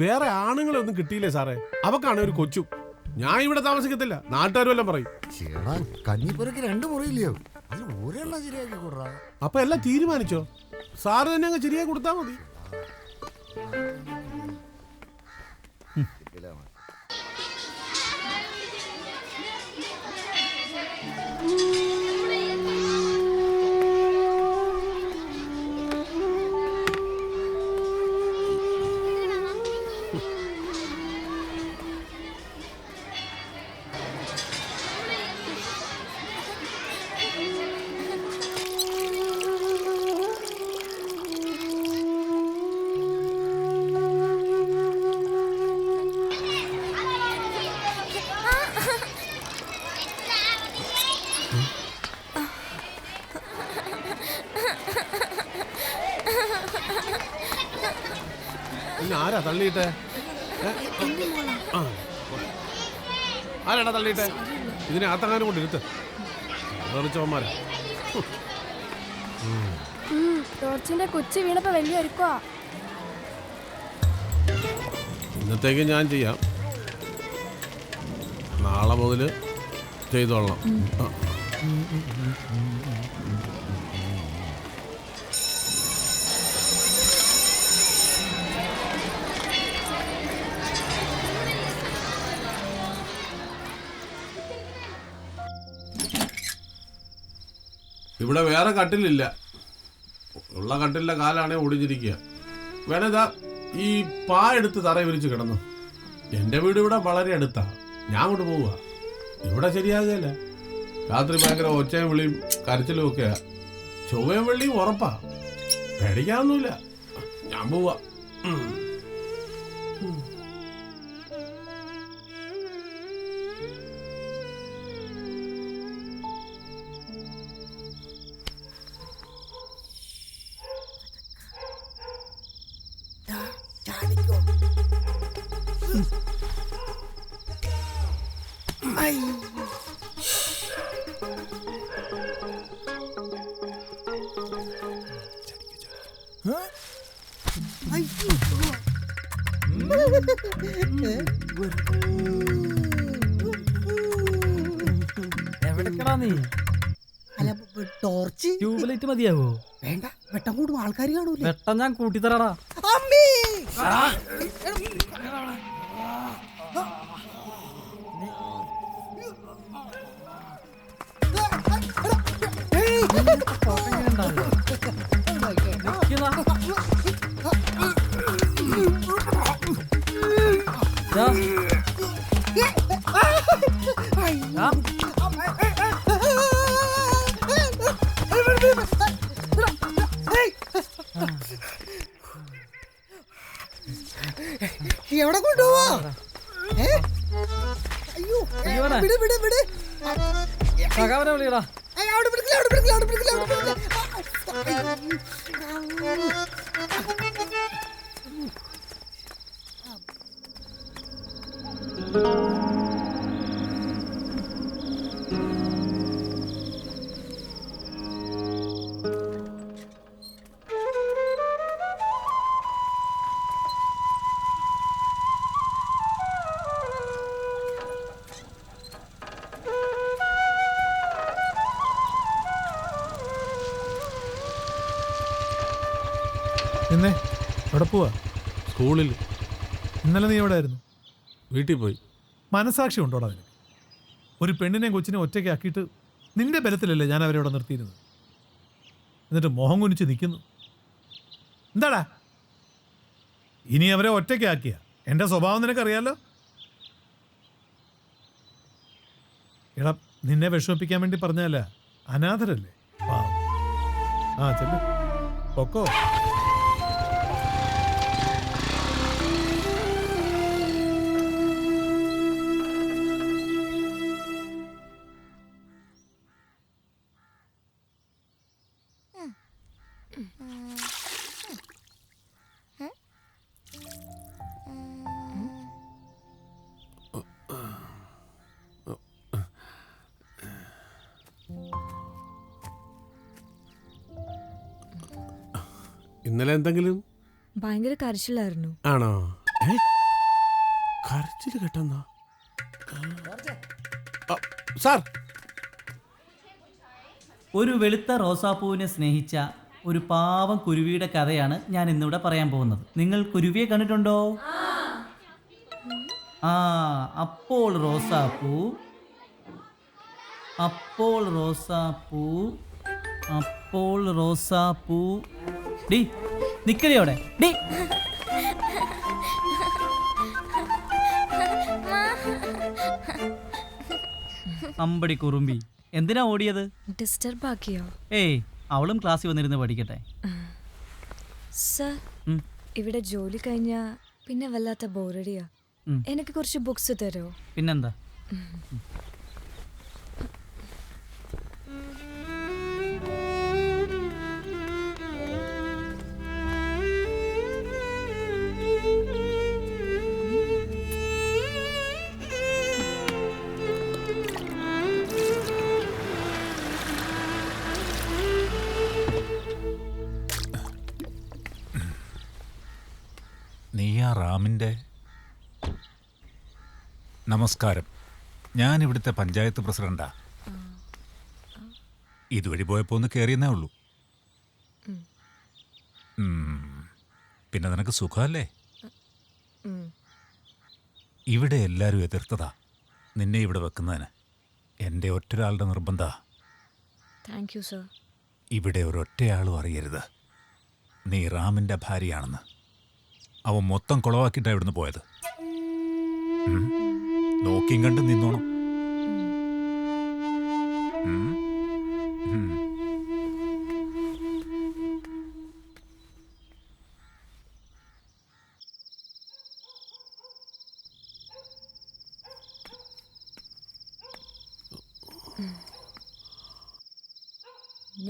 വേറെ ആണുങ്ങളൊന്നും കിട്ടിയില്ലേ സാറേ? അവക്കാണ് ഒരു കൊച്ചു. ഞാൻ ഇവിടെ താമസിക്കത്തില്ല, നാട്ടുകാർ വല്ലതും പറയും. ചേടാ കഞ്ഞിപ്പുരക്ക് 2 മുറിയില്ലയോ? അത് ഒരെണ്ണം ശരിയാക്കി കൊടുറാ. അപ്പൊ എല്ലാം തീരുമാനിച്ചോ? സാറ് തന്നെ അങ്ങ് ശരിയാക്കി കൊടുത്താൽ മതി. ആരാ തള്ളിയിട്ടെ? ആരാടാ തള്ളിയിട്ടെ? ഇതിനെ ആത്തങ്ങാനും കൊണ്ട് ഇരുത്ത്. ചോമാരാ. ടോർച്ചിന്റെ കൊച്ചു വീണപ്പോ വലിയ ഒരുക്കോ. ഇന്നത്തേക്ക് ഞാൻ ചെയ്യാം, നാളെ മുതൽ ചെയ്തോളാം. ഇവിടെ വേറെ കട്ടിലില്ല. ഉള്ള കട്ടിലിന്റെ കാലാണേ ഒടിഞ്ഞിരിക്കുക. വേണേതാ ഈ പാ എടുത്ത് തറ വിരിച്ച് കിടന്നു. എൻ്റെ വീട് ഇവിടെ വളരെ അടുത്താ. ഞാൻ അങ്ങോട്ട് പോവുക. ഇവിടെ ശരിയാകുകയല്ല. രാത്രി ഭയങ്കര ഒച്ചയും വിളിയും കരച്ചിലും ഒക്കെയാ. ചൊവ്വയും വെള്ളിയും ഉറപ്പാ. പേടിക്കാനൊന്നുമില്ല. ഞാൻ പോവാ. എവിടേക്കടാ നീ? അല്ല ടോർച്ച് ട്യൂബ്ലൈറ്റ് മതിയാവോ? വേണ്ട, വെട്ടം കൂടും, ആൾക്കാർ കാണൂലേ. വെട്ടം ഞാൻ കൂട്ടിത്തരാടാ. അമ്മേ എവിടെ കൊണ്ടുപോവാ? അയ്യോ വിട് വിട് വിട്. സഖാവിനെ വിളിക്കടാ. അവിടെ പിടിക്കില്ല, അവിടെ പിടിക്കില്ല, അവിടെ പിടിക്കില്ല, അവിടെ പിടിക്കില്ല. നിന്നെ എവിടെ പോവാ? സ്കൂളിൽ. ഇന്നലെ നീ എവിടെ ആയിരുന്നു? വീട്ടിൽ പോയി. മനസാക്ഷി ഉണ്ടോടാ നിനക്ക്? ഒരു പെണ്ണിനെയും കൊച്ചിനെയും ഒറ്റയ്ക്കാക്കിയിട്ട് നിന്റെ ബലത്തിലല്ലേ ഞാൻ അവരെ ഇവിടെ നിർത്തിയിരുന്നത്. എന്നിട്ട് മോഹം കുനിച്ച് നിൽക്കുന്നു. എന്താടാ ഇനി അവരെ ഒറ്റയ്ക്കാക്കിയ എൻ്റെ സ്വഭാവം നിനക്കറിയാലോ. എടാ നിന്നെ വിഷമിപ്പിക്കാൻ വേണ്ടി പറഞ്ഞല്ല, അനാഥരല്ലേ. ആ ചെല്ലു പൊക്കോ. ഇന്നലെ എന്തെങ്കിലും ഭയങ്കര കരച്ചിലായിരുന്നു. ആണോ? കരച്ചിൽ കേട്ടെന്നാ സാർ? ഒരു വെളുത്ത റോസാപ്പൂവിനെ സ്നേഹിച്ച ഒരു പാവം കുരുവിയുടെ കഥയാണ് ഞാൻ ഇന്നിവിടെ പറയാൻ പോകുന്നത്. നിങ്ങൾ കുരുവിയെ കണ്ടിട്ടുണ്ടോ? അപ്പോൾ റോസാപ്പൂ, അപ്പോൾ റോസാപ്പൂ, അപ്പോൾ റോസാപ്പൂ. ഡി നിക്കടി അവിടെ. ഡി അമ്പടി കുറുമ്പി, എന്തിനാ ഓടിയത്? ഡിസ്റ്റർബ് ആക്കിയോ? ഏയ്, അവളും ക്ലാസ്സിൽ വന്നിരുന്ന് പഠിക്കട്ടെ. സർ, ഇവിടെ ജോലി കഴിഞ്ഞാ പിന്നെ വല്ലാത്ത ബോറടിയാ. എനിക്ക് കുറച്ച് ബുക്സ് തരോ? പിന്നെന്താ. നീയാ റാമിൻ്റെ? നമസ്കാരം, ഞാൻ ഇവിടുത്തെ പഞ്ചായത്ത് പ്രസിഡന്റാ. ഇതുവഴി പോയപ്പോൾ ഒന്ന് കയറിയെന്നേ ഉള്ളൂ. പിന്നെ നിനക്ക് സുഖമല്ലേ? ഇവിടെ എല്ലാവരും എതിർത്തതാ നിന്നെ ഇവിടെ വെക്കുന്നതിന്. എൻ്റെ ഒറ്റൊരാളുടെ നിർബന്ധ. Thank you sir. ഇവിടെ ഒരൊറ്റയാളും അറിയരുത് നീ റാമിൻ്റെ ഭാര്യയാണെന്ന്. അവൻ മൊത്തം കുളവാക്കിയിട്ടാണ് ഇവിടുന്ന് പോയത്. നോക്കിയും കണ്ട് നിന്നോണം.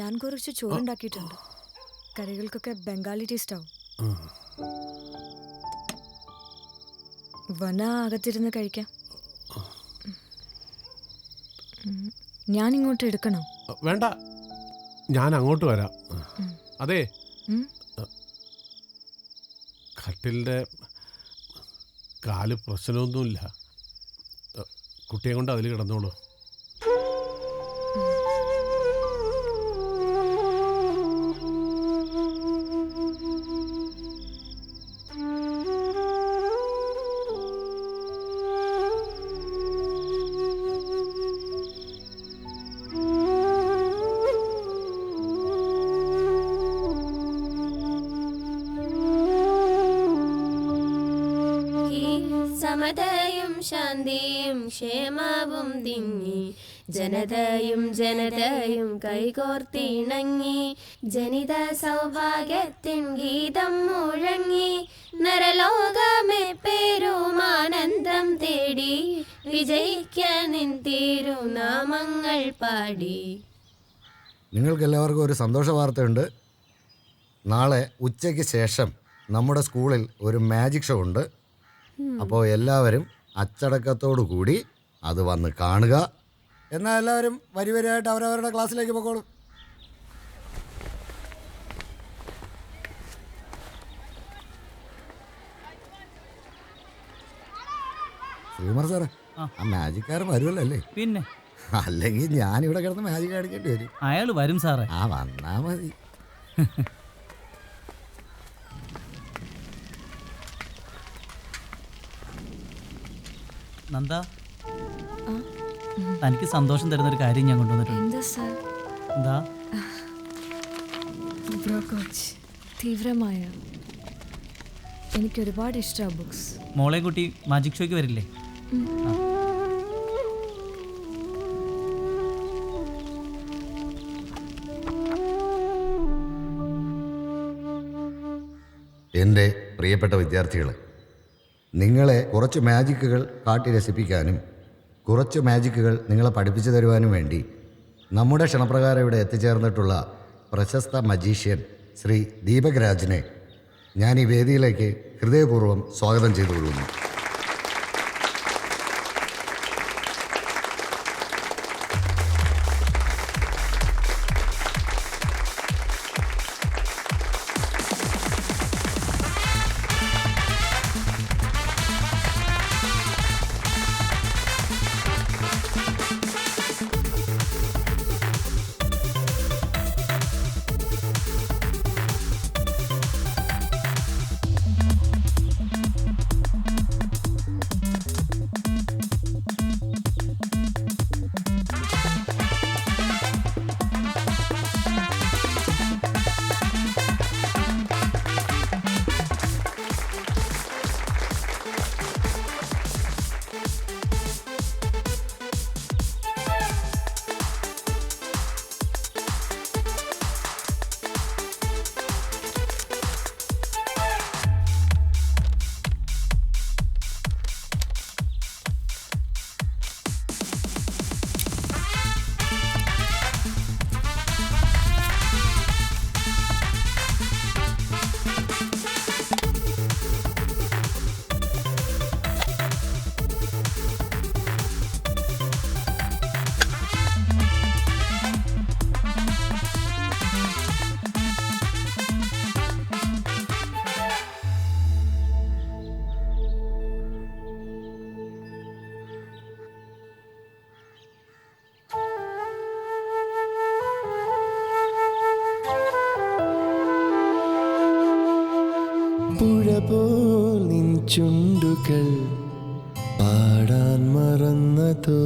ഞാൻ കുറച്ച് ചോറുണ്ടാക്കിയിട്ടുണ്ട്. കറികൾക്കൊക്കെ ബംഗാളി ടേസ്റ്റ് ആവും. വന അകത്തിരുന്ന് കഴിക്കാം. ഞാൻ ഇങ്ങോട്ട് എടുക്കണോ? വേണ്ട, ഞാൻ അങ്ങോട്ട് വരാം. അതെ, കട്ടിലിൻ്റെ കാല് പ്രശ്നമൊന്നുമില്ല. കുട്ടിയെ കൊണ്ട് അതിൽ കിടന്നോളൂ. ശാന്തിയും ക്ഷേമവും തിങ്ങി ജനതയും ജനതയും കൈകോർത്തിണങ്ങി ജനിത സൗഭാഗ്യത്തിൻ ഗീതം മുഴങ്ങി നരലോകമേ പേരുമാനന്ദം തേടി വിജയിക്കാൻ നിൻ തിരുനാമങ്ങൾ പാടി. നിങ്ങൾക്ക് എല്ലാവർക്കും ഒരു സന്തോഷ വാർത്തയുണ്ട്. നാളെ ഉച്ചയ്ക്ക് ശേഷം നമ്മുടെ സ്കൂളിൽ ഒരു മാജിക് ഷോ ഉണ്ട്. അപ്പോൾ എല്ലാവരും അച്ചടക്കത്തോടു കൂടി അത് വന്ന് കാണുക. എന്നാൽ എല്ലാവരും വരിവരിയായിട്ട് അവരവരുടെ ക്ലാസ്സിലേക്ക് പോയിക്കോളും. ശ്രീകുമാർ സാറേ, ആ മാജിക്കാരൻ വരുമല്ലോ അല്ലേ? പിന്നെ അല്ലെങ്കിൽ ഞാനിവിടെ കിടന്ന് മാജിക് കാണിക്കേണ്ടി വരും. അയാൾ വരും സാറേ. ആ വന്നാ മതി. നന്ദ, തനിക്ക് സന്തോഷം തരുന്ന ഒരു കാര്യം ഞാൻ കൊണ്ടുവന്നിട്ടുണ്ട്. എന്താ സാർ? എന്താ? ബ്രോക്കോച്ച് തീവ്രമായ എനിക്ക് ഒരുപാട് ഇഷ്ടമാണ് ബുക്സ്. മോളെ കുട്ടി മാജിക് ഷോയ്ക്ക് വരില്ലേ? ആ. എൻ്റെ പ്രിയപ്പെട്ട വിദ്യാർത്ഥികൾ, നിങ്ങളെ കുറച്ച് മാജിക്കുകൾ കാട്ടി രസിപ്പിക്കാനും കുറച്ച് മാജിക്കുകൾ നിങ്ങളെ പഠിപ്പിച്ചു തരുവാനും വേണ്ടി നമ്മുടെ ക്ഷണപ്രകാരം ഇവിടെ എത്തിച്ചേർന്നിട്ടുള്ള പ്രശസ്ത മജീഷ്യൻ ശ്രീ ദീപക് രാജിനെ ഞാൻ ഈ വേദിയിലേക്ക് ഹൃദയപൂർവ്വം സ്വാഗതം ചെയ്തുകൊള്ളുന്നു. പുഴ പോൽ നിൻ ചുണ്ടുകൾ പാടാൻ മറന്നതോ,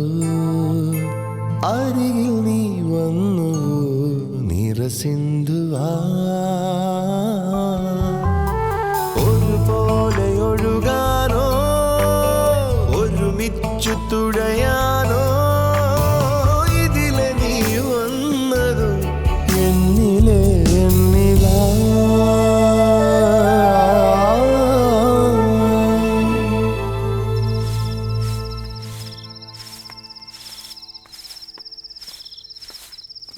അരികിൽ നീ വന്നു നിറസിന്ധുവാ, ഒരുപോലെ ഒഴുകാനോ ഒരുമിച്ചു തുഴയാനോ ഇതിലെ നീ വന്നതോ എന്നിലെ എന്നിലാ.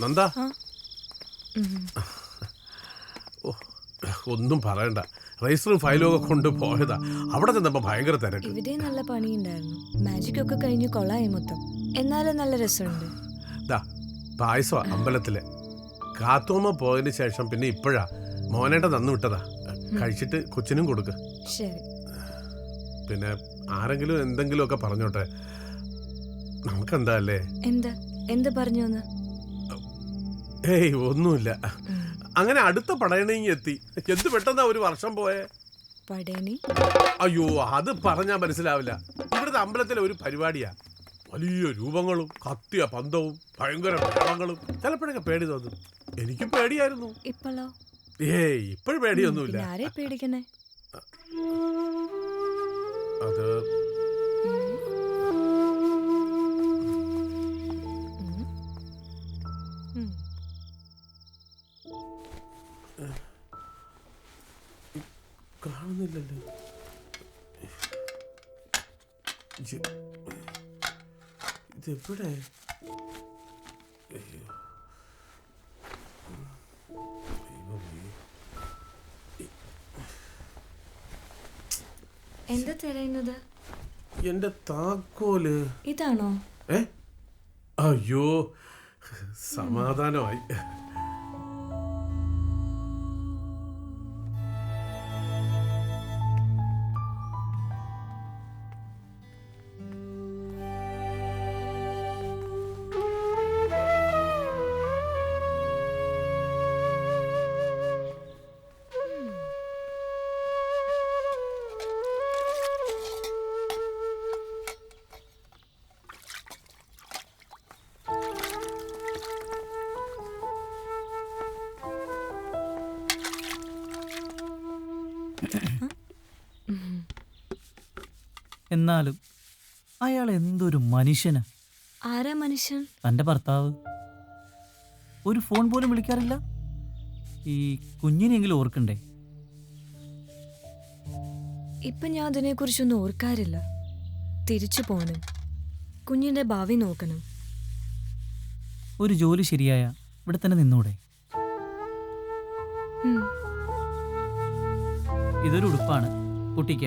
നന്ദ, ഒന്നും പറയണ്ട. രജിസ്റ്ററും ഫയലും ഒക്കെ കൊണ്ട് പോയതാ. അവിടെ ചെന്നപ്പോ ഭയങ്കര തിരക്ക്. ഇവിടെ നല്ല പണിയുണ്ടായിരുന്നു. മാജിക് ഒക്കെ കഴിഞ്ഞു കൊള്ളായി മൊത്തം. എന്നാലും നല്ല രസമുണ്ട്. പായസ അമ്പലത്തിലെ കാത്തോമ പോയതിന് ശേഷം പിന്നെ ഇപ്പോഴാ മോനേട്ട തന്നു വിട്ടതാ. കഴിച്ചിട്ട് കൊച്ചിനും കൊടുക്ക. ശരി. പിന്നെ ആരെങ്കിലും എന്തെങ്കിലും ഒക്കെ പറഞ്ഞോട്ടെ, നമുക്കെന്താ അല്ലേ? എന്താ പറഞ്ഞു? ഏയ് ഒന്നുമില്ല. അങ്ങനെ അടുത്ത പടയണി എത്തി. എന്ത് പെട്ടെന്നാ ഒരു വർഷം പോയേ. പടയണി? അയ്യോ, അത് പറഞ്ഞാ മനസ്സിലാവില്ല. ഇവിടുത്തെ അമ്പലത്തിലെ ഒരു പരിപാടിയാ. വലിയ രൂപങ്ങളും കത്തിയ പന്തവും ഭയങ്കര മേളങ്ങളും. ചിലപ്പോഴൊക്കെ പേടി തോന്നും. എനിക്കും പേടിയായിരുന്നു. ഇപ്പോഴോ? ഏയ് ഇപ്പോഴും പേടിയൊന്നുമില്ല. പേടിക്കണേ? അത് കിട്ടുന്നില്ലല്ലോ. ഇതെവിടെ? അയ്യോ. എന്താ തിരയുന്നത്? എന്റെ താക്കോല് ഇതാണോ? അയ്യോ, സമാധാനമായി. എന്നാലും അയാൾ എന്തൊരു മനുഷ്യനാ. ആരാ മനുഷ്യൻ? തൻ്റെ ഭർത്താവ്. ഒരു ഫോൺ പോലും വിളിക്കാറില്ല. ഈ കുഞ്ഞിനെങ്കിലും ഓർക്കണ്ടേ? ഇപ്പം ഞാൻ അതിനെക്കുറിച്ചൊന്നും ഓർക്കാറില്ല. തിരിച്ചു പോകണം, കുഞ്ഞിൻ്റെ ഭാവി നോക്കണം. ഒരു ജോലി ശരിയായ ഇവിടെ തന്നെ നിന്നൂടെ? ഇതൊരു ഉടുപ്പാണ്, കുട്ടിക്ക.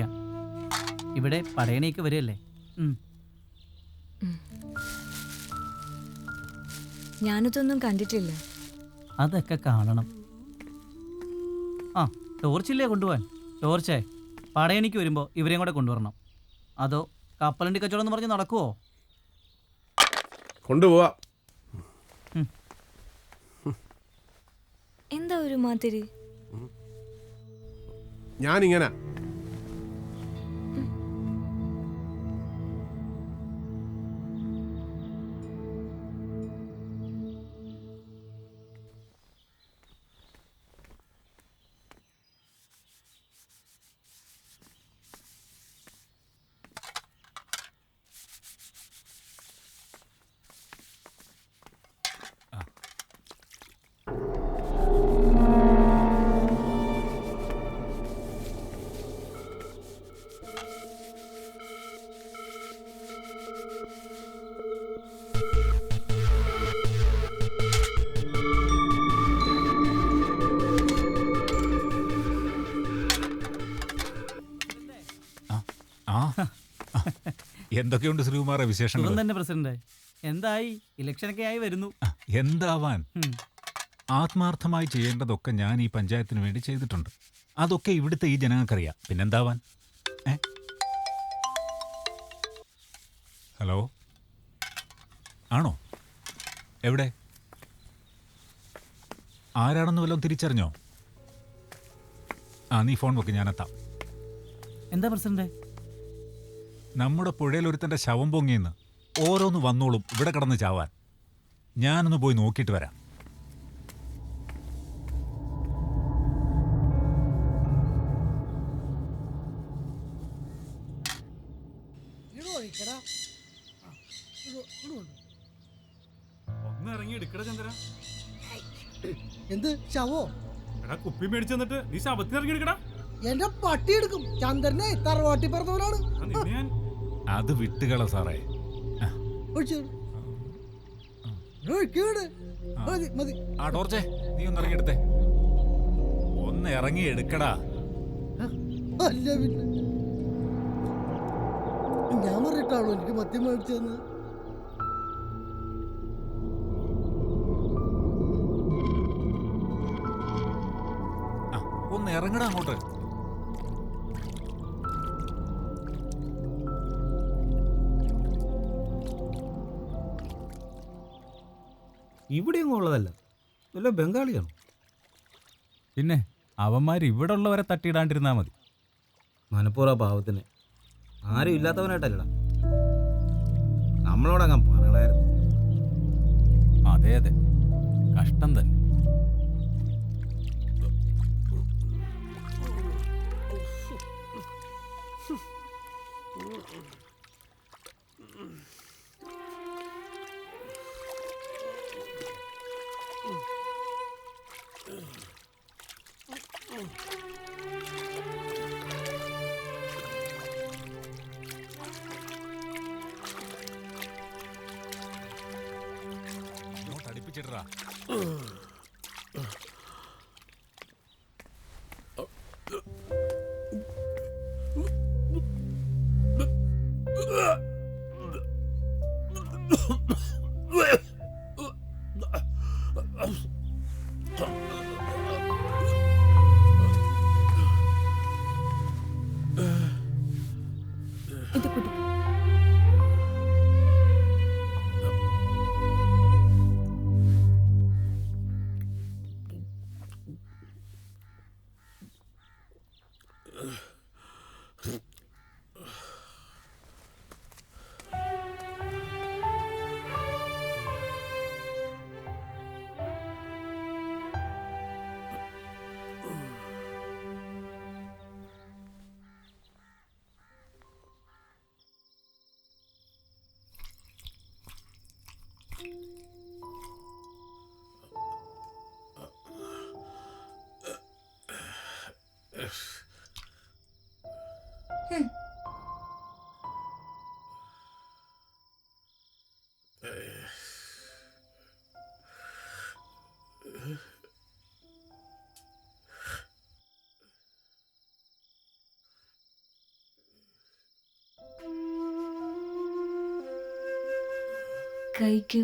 ഇവിടെ പടയണയൊക്കെ വരികയല്ലേ. ഞാനിതൊന്നും കണ്ടിട്ടില്ല. അതൊക്കെ കാണണം. ആ, ടോർച്ചില്ലേ കൊണ്ടുപോകാൻ? ടോർച്ചേ പടയണിക്ക് വരുമ്പോൾ ഇവരെയും കൂടെ കൊണ്ടുവരണം. അതോ കപ്പലണ്ടി കച്ചവടം എന്ന് പറഞ്ഞ് നടക്കുവോ? കൊണ്ടുപോവാ. എന്താ ഒരു മാതിരി? ഞാനിങ്ങനെ എന്തൊക്കെയുണ്ട് ശ്രീകുമാറെ വിശേഷങ്ങൾ? തന്നെ പ്രസിഡന്റ്. എന്തായി? ഇലക്ഷനൊക്കെ ആയി വരുന്നു. എന്താവാൻ? ആത്മാർത്ഥമായി ചെയ്യേണ്ടതൊക്കെ ഞാൻ ഈ പഞ്ചായത്തിന് വേണ്ടി ചെയ്തിട്ടുണ്ട്. അതൊക്കെ ഇവിടുത്തെ ഈ ജനങ്ങൾക്കറിയാം. പിന്നെന്താവാൻ? ഹലോ, ആണോ? എവിടെ? ആരാണെന്ന് വല്ലതും തിരിച്ചറിഞ്ഞോ? നീ ഫോൺ വെക്ക്, ഞാനെത്താം. എന്താ പ്രസിഡന്റ്? നമ്മുടെ പുഴയിൽ ഒരുത്തൻ്റെ ശവം പൊങ്ങിയെന്ന്. ഓരോന്ന് വന്നോളും ഇവിടെ കിടന്ന് ചാവാൻ. ഞാനൊന്ന് പോയി നോക്കിയിട്ട് വരാം. ഒന്ന് ഇറങ്ങി എടുക്കട ചന്ദ്ര. എന്ത് ശവോ? എടാ കുപ്പി മേടിച്ചു തന്നിട്ട് നീ ശവത്തിന് ഇറങ്ങി എടുക്കടാ. എന്റെ പട്ടി എടുക്കും. ചന്ദ്രനെ തറവാട്ടി പറഞ്ഞവനാണ്. അത് വിട്ടുകള സാറേ. ആ ടോർച്ചേ, നീ ഒന്ന് ഇറങ്ങിയെടുത്തേ. ഒന്ന് ഇറങ്ങി എടുക്കടാ. അല്ല പിന്നെ ഞാൻ പറഞ്ഞിട്ടാണോ എനിക്ക് മദ്യം മേടിച്ചതെന്ന്? ഒന്ന് ഇറങ്ങടാ അങ്ങോട്ട്. ഇവിടെയൊന്നും ഉള്ളതല്ല, വല്ല ബംഗാളിയാണ്. പിന്നെ അവന്മാർ ഇവിടെ ഉള്ളവരെ തട്ടിയിടാണ്ടിരുന്നാ മതി. മനപ്പൂർവ്വ പാവത്തിന് ആരും ഇല്ലാത്തവനായിട്ടല്ലടാ. നമ്മളോടങ്ങാൻ പറയണായിരുന്നു. അതെ അതെ, കഷ്ടം തന്നെ. ഉറപ്പിച്ചിട്ടാ. ഇത് കുടി. കഴിക്കൂ.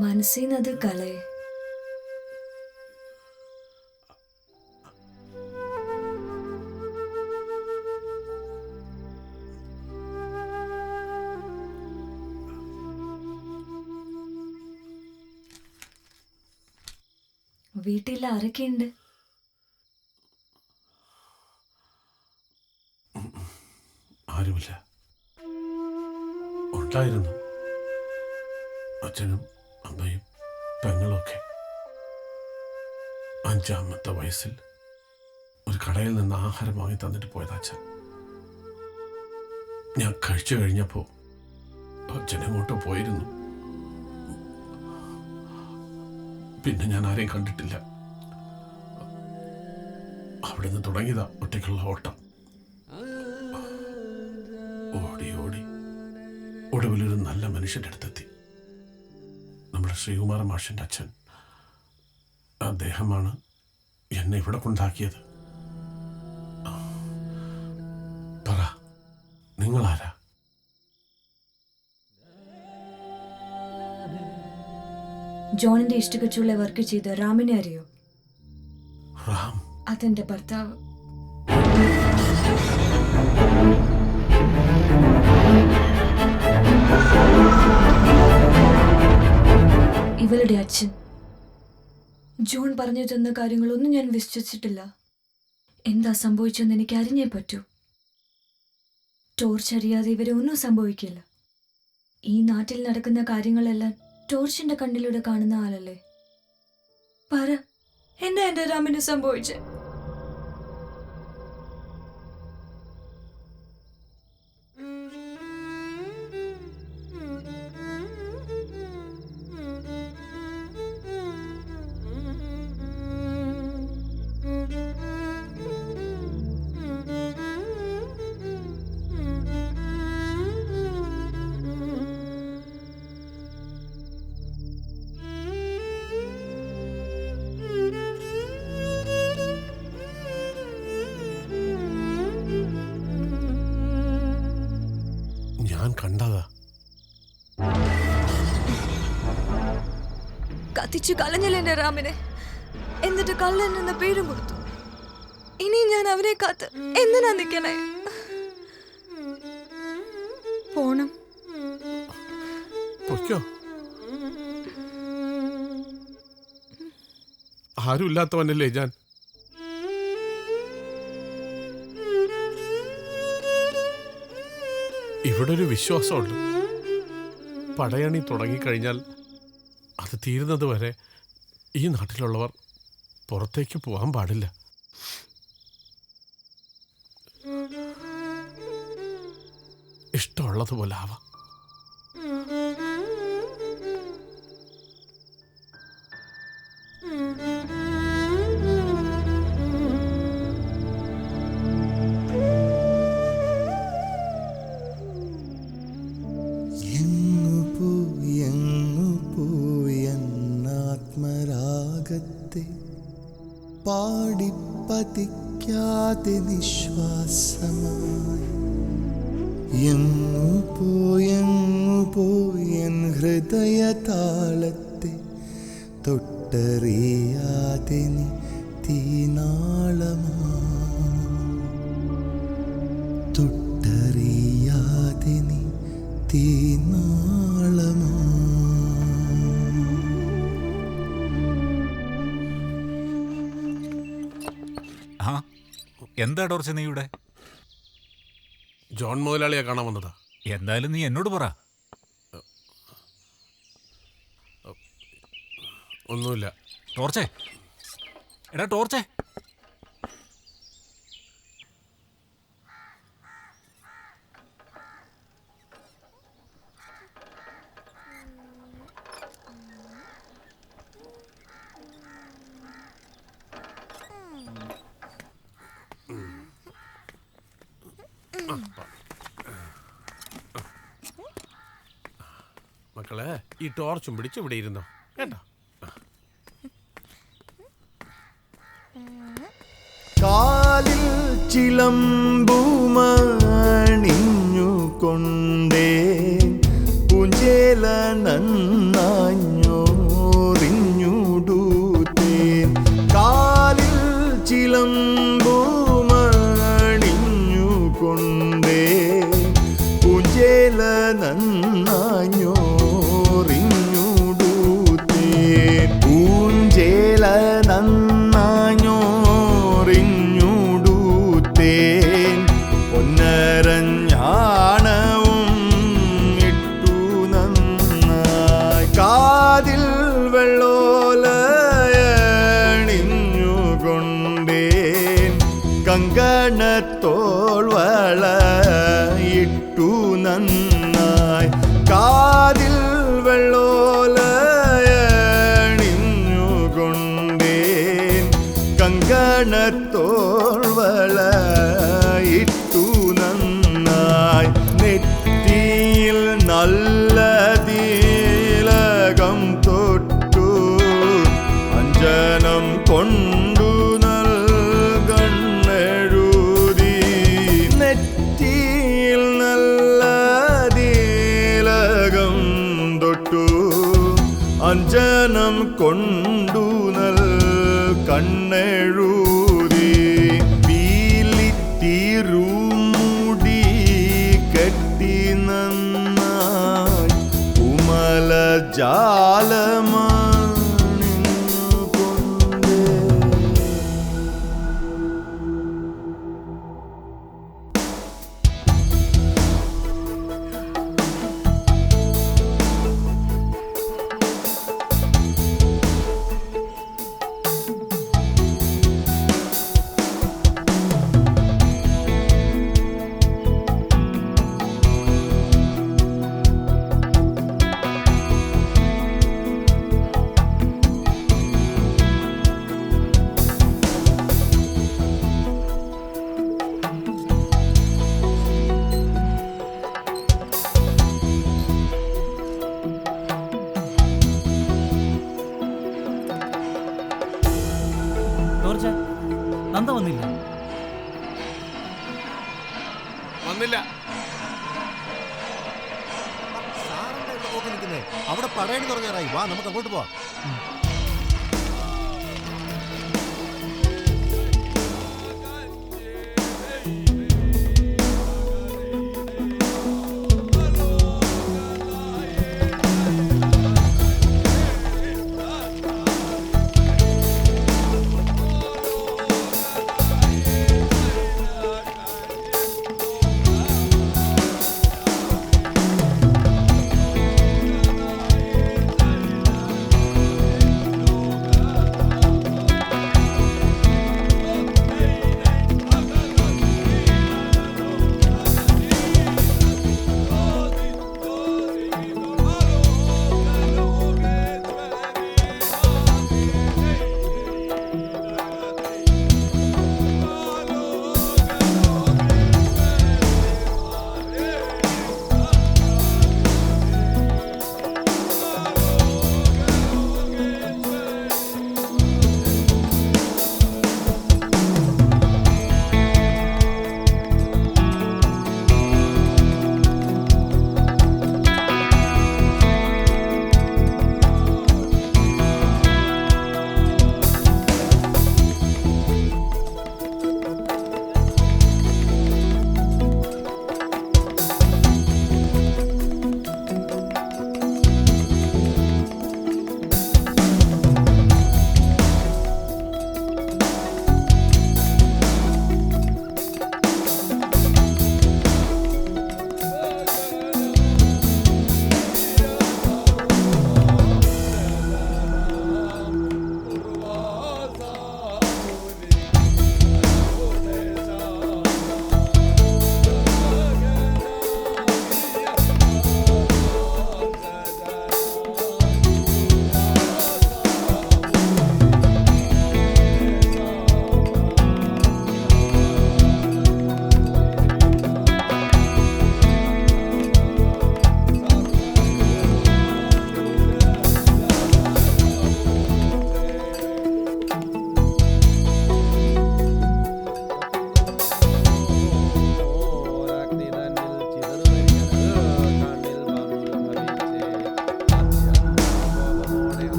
മനസ്സിന്നത് കളയെ. വീട്ടിൽ ആരൊക്കെയുണ്ട്? ആരുമില്ല. ഉണ്ടായിരുന്നു. അച്ഛനും അമ്മയും പെങ്ങളുമൊക്കെ. 5-ാമത്തെ വയസ്സിൽ ഒരു കടയിൽ നിന്ന് ആഹാരം വാങ്ങി തന്നിട്ട് പോയത് അച്ഛൻ. ഞാൻ കഴിച്ചു കഴിഞ്ഞപ്പോ അച്ഛൻ എങ്ങോട്ടോ പോയിരുന്നു. പിന്നെ ഞാൻ ആരെയും കണ്ടിട്ടില്ല. അവിടെ നിന്ന് തുടങ്ങിയതാ ഒറ്റയ്ക്കുള്ള ഓട്ടം. ഓടി ഓടി ഒടുവിലൊരു നല്ല മനുഷ്യന്റെ അടുത്തെത്തി. നമ്മുടെ ശ്രീകുമാര മാഷിന്റെ അച്ഛൻ. അദ്ദേഹമാണ് എന്നെ ഇവിടെ കൊണ്ടാക്കിയത്. പറ, നിങ്ങളാരാ? ജോണിന്റെ ഇഷ്ടകച്ചുള്ള വർക്ക് ചെയ്ത റാമിനെ അറിയോ? റാം? അതെന്റെ ഭർത്താവ്. ഇവളുടെ അച്ഛൻ. ജോൺ പറഞ്ഞു തന്ന കാര്യങ്ങളൊന്നും ഞാൻ വിശ്വസിച്ചിട്ടില്ല. എന്താ സംഭവിച്ചെന്ന് എനിക്ക് അറിഞ്ഞേ പറ്റൂ. ടോർച്ച് അറിയാതെ ഇവരെ ഒന്നും സംഭവിക്കില്ല. ഈ നാട്ടിൽ നടക്കുന്ന കാര്യങ്ങളെല്ലാം ടോർച്ചിന്റെ കണ്ണിലൂടെ കാണുന്ന ആളല്ലേ? പറ, എന്താ എന്റെ രാമിന് സംഭവിച്ചേ? കണ്ടതാ. കത്തിച്ചു കളഞ്ഞില്ല എന്റെ രാമിനെ. എന്നിട്ട് കള്ളൻ എന്ന പേരും കൊടുത്തു. ഇനി ഞാൻ അവനെ കാത്ത് എന്തിനാ നിക്കണേ? പോണം. പൊയ്ക്കോ. ആരുമില്ലാത്തവനല്ലേ ഞാൻ. ഇവിടെ ഒരു വിശ്വാസമുണ്ട്. പടയണി തുടങ്ങിക്കഴിഞ്ഞാൽ അത് തീരുന്നത് വരെ ഈ നാട്ടിലുള്ളവർ പുറത്തേക്ക് പോകാൻ പാടില്ല. ഇഷ്ടമുള്ളതുപോലെ ആവാം. പാടിപ്പതിക്കാതെ നിശ്വാസമായി എങ്ങു പോയൻ ഹൃദയ താളത്തെ തൊട്ടറിയാതെ നീ തീനാളമാ തൊട്ടറിയാതെ നീ തീനാളമാ. ആ എന്താ ടോർച്ച് നീ ഇവിടെ? ജോൺ മുതലാളിയെ കാണാൻ വന്നതാ. എന്തായാലും നീ എന്നോട് പറ. ഒന്നുമില്ല. ടോർച്ചേ, എടാ ടോർച്ചേ. മക്കളെ, ഈ ടോർച്ചും പിടിച്ച് ഇവിടെ ഇരുന്നോ കേട്ടോ. കാലിൽ ചിലമ്പുമണിഞ്ഞു കൊണ്ടേ പൂഞ്ചേല നന്നാഞ്ഞോറിഞ്ഞുടൂത്തേൻ. കാലിൽ ചിലമ്പുമണിഞ്ഞു കൊണ്ടേ പൂഞ്ചേല നന്നാഞ്ഞോറിഞ്ഞുടൂത്തേൻ. പൂഞ്ചേല നന്നാഞ്ഞോറിഞ്ഞുടൂത്തേൻ. പൊന്നരഞ്ഞാണവും ഇട്ടു നന്നായി. കാതിൽ വെള്ളോലയണിഞ്ഞുകൊണ്ടേൻ. കങ്കണത്തോൾ വളയിട്ടു നന്നായി. കാതിൽ വെള്ളോലയണിഞ്ഞുകൊണ്ടേൻ. കങ്കണത്തോൾ വളയിട്ടു നന്നായി. നെറ്റിയിൽ നല്ല തിലകം തൊട്ടു അഞ്ജനം കൊണ്ടു നൽകണ്ണെഴുതി. നെറ്റിയിൽ നല്ല തിലകം തൊട്ടു അഞ്ജനം കൊണ്ടു കണ്ണെഴുതി. പീലിത്തിരുമുടി കെട്ടി നന്നായി കുമല ജാലമണിഞ്ഞുകൊണ്ട്. ടോർച്ചേ, നന്ദ വന്നില്ല. വന്നില്ല. അവിടെ പറയണ തുടങ്ങാറായി. വാ, നമുക്ക് അങ്ങോട്ട് പോവാം.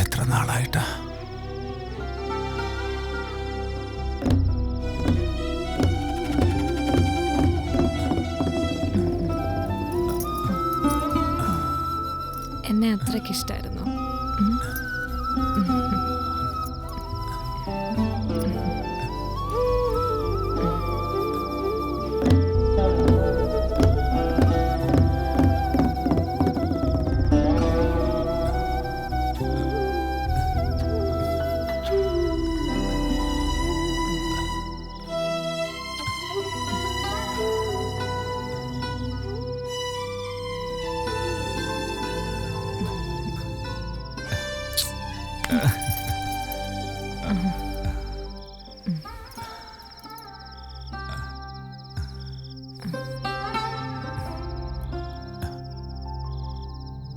എത്ര നാളായിട്ടാ എന്നെ അത്രയ്ക്ക് ഇഷ്ടമായിരുന്നു.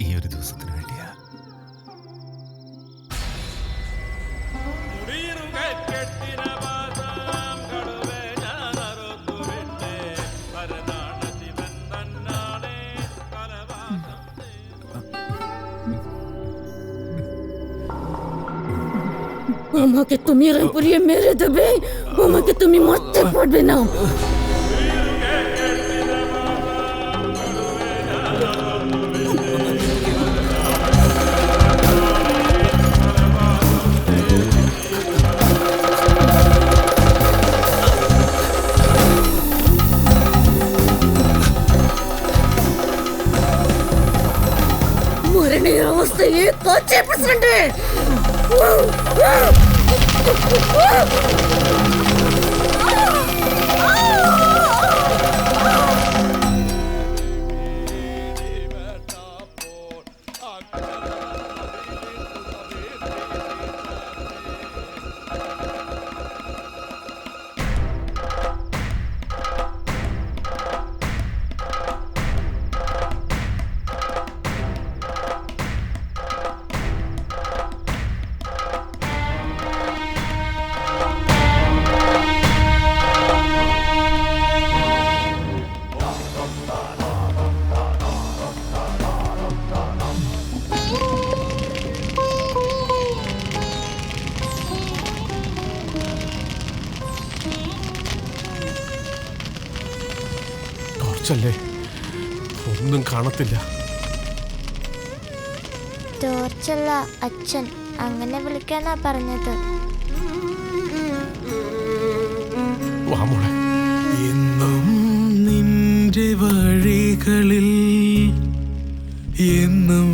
ഈ ഒരു ദിവസത്തിന് വേണ്ടിയാ. Mama que tu mira por aí mere de bem. Mama que tu me mate por bem não. मरने अवस्था ये कच्चे पसंद है. ടോർച്ചല്ലേ, ഒന്നും കാണത്തില്ല. ടോർച്ചല്ല അച്ഛൻ, അങ്ങനെ വിളിക്കാനാ പറഞ്ഞത്. എന്നും നിന്റെ വഴികളിൽ, എന്നും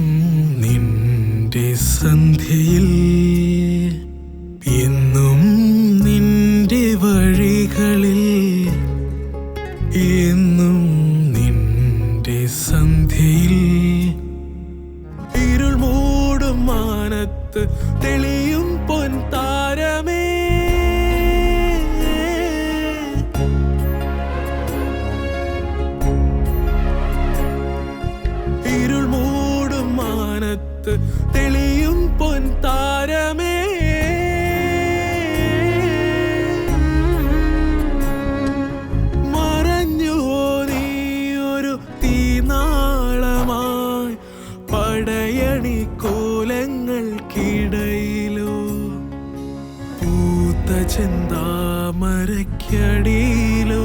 നിന്റെ സന്ധ്യയിൽ, എന്നും നിന്റെ വഴികളിൽ, എന്നും നിന്റെ സന്ധ്യയിൽ, ഇരുൾ മൂടും മാനത്ത് തെളിയും പൊൻതാരമേ, ഇരുൾ മൂടും മാനത്ത് തെളിയും പൊൻതാരമേ, മറഞ്ഞുവോ നീ ഒരു തീനാളമായി പടയണി കോലങ്ങൾക്കിടയിലോ, പൂത്ത ചെന്താമരയ്ക്കടിയിലോ,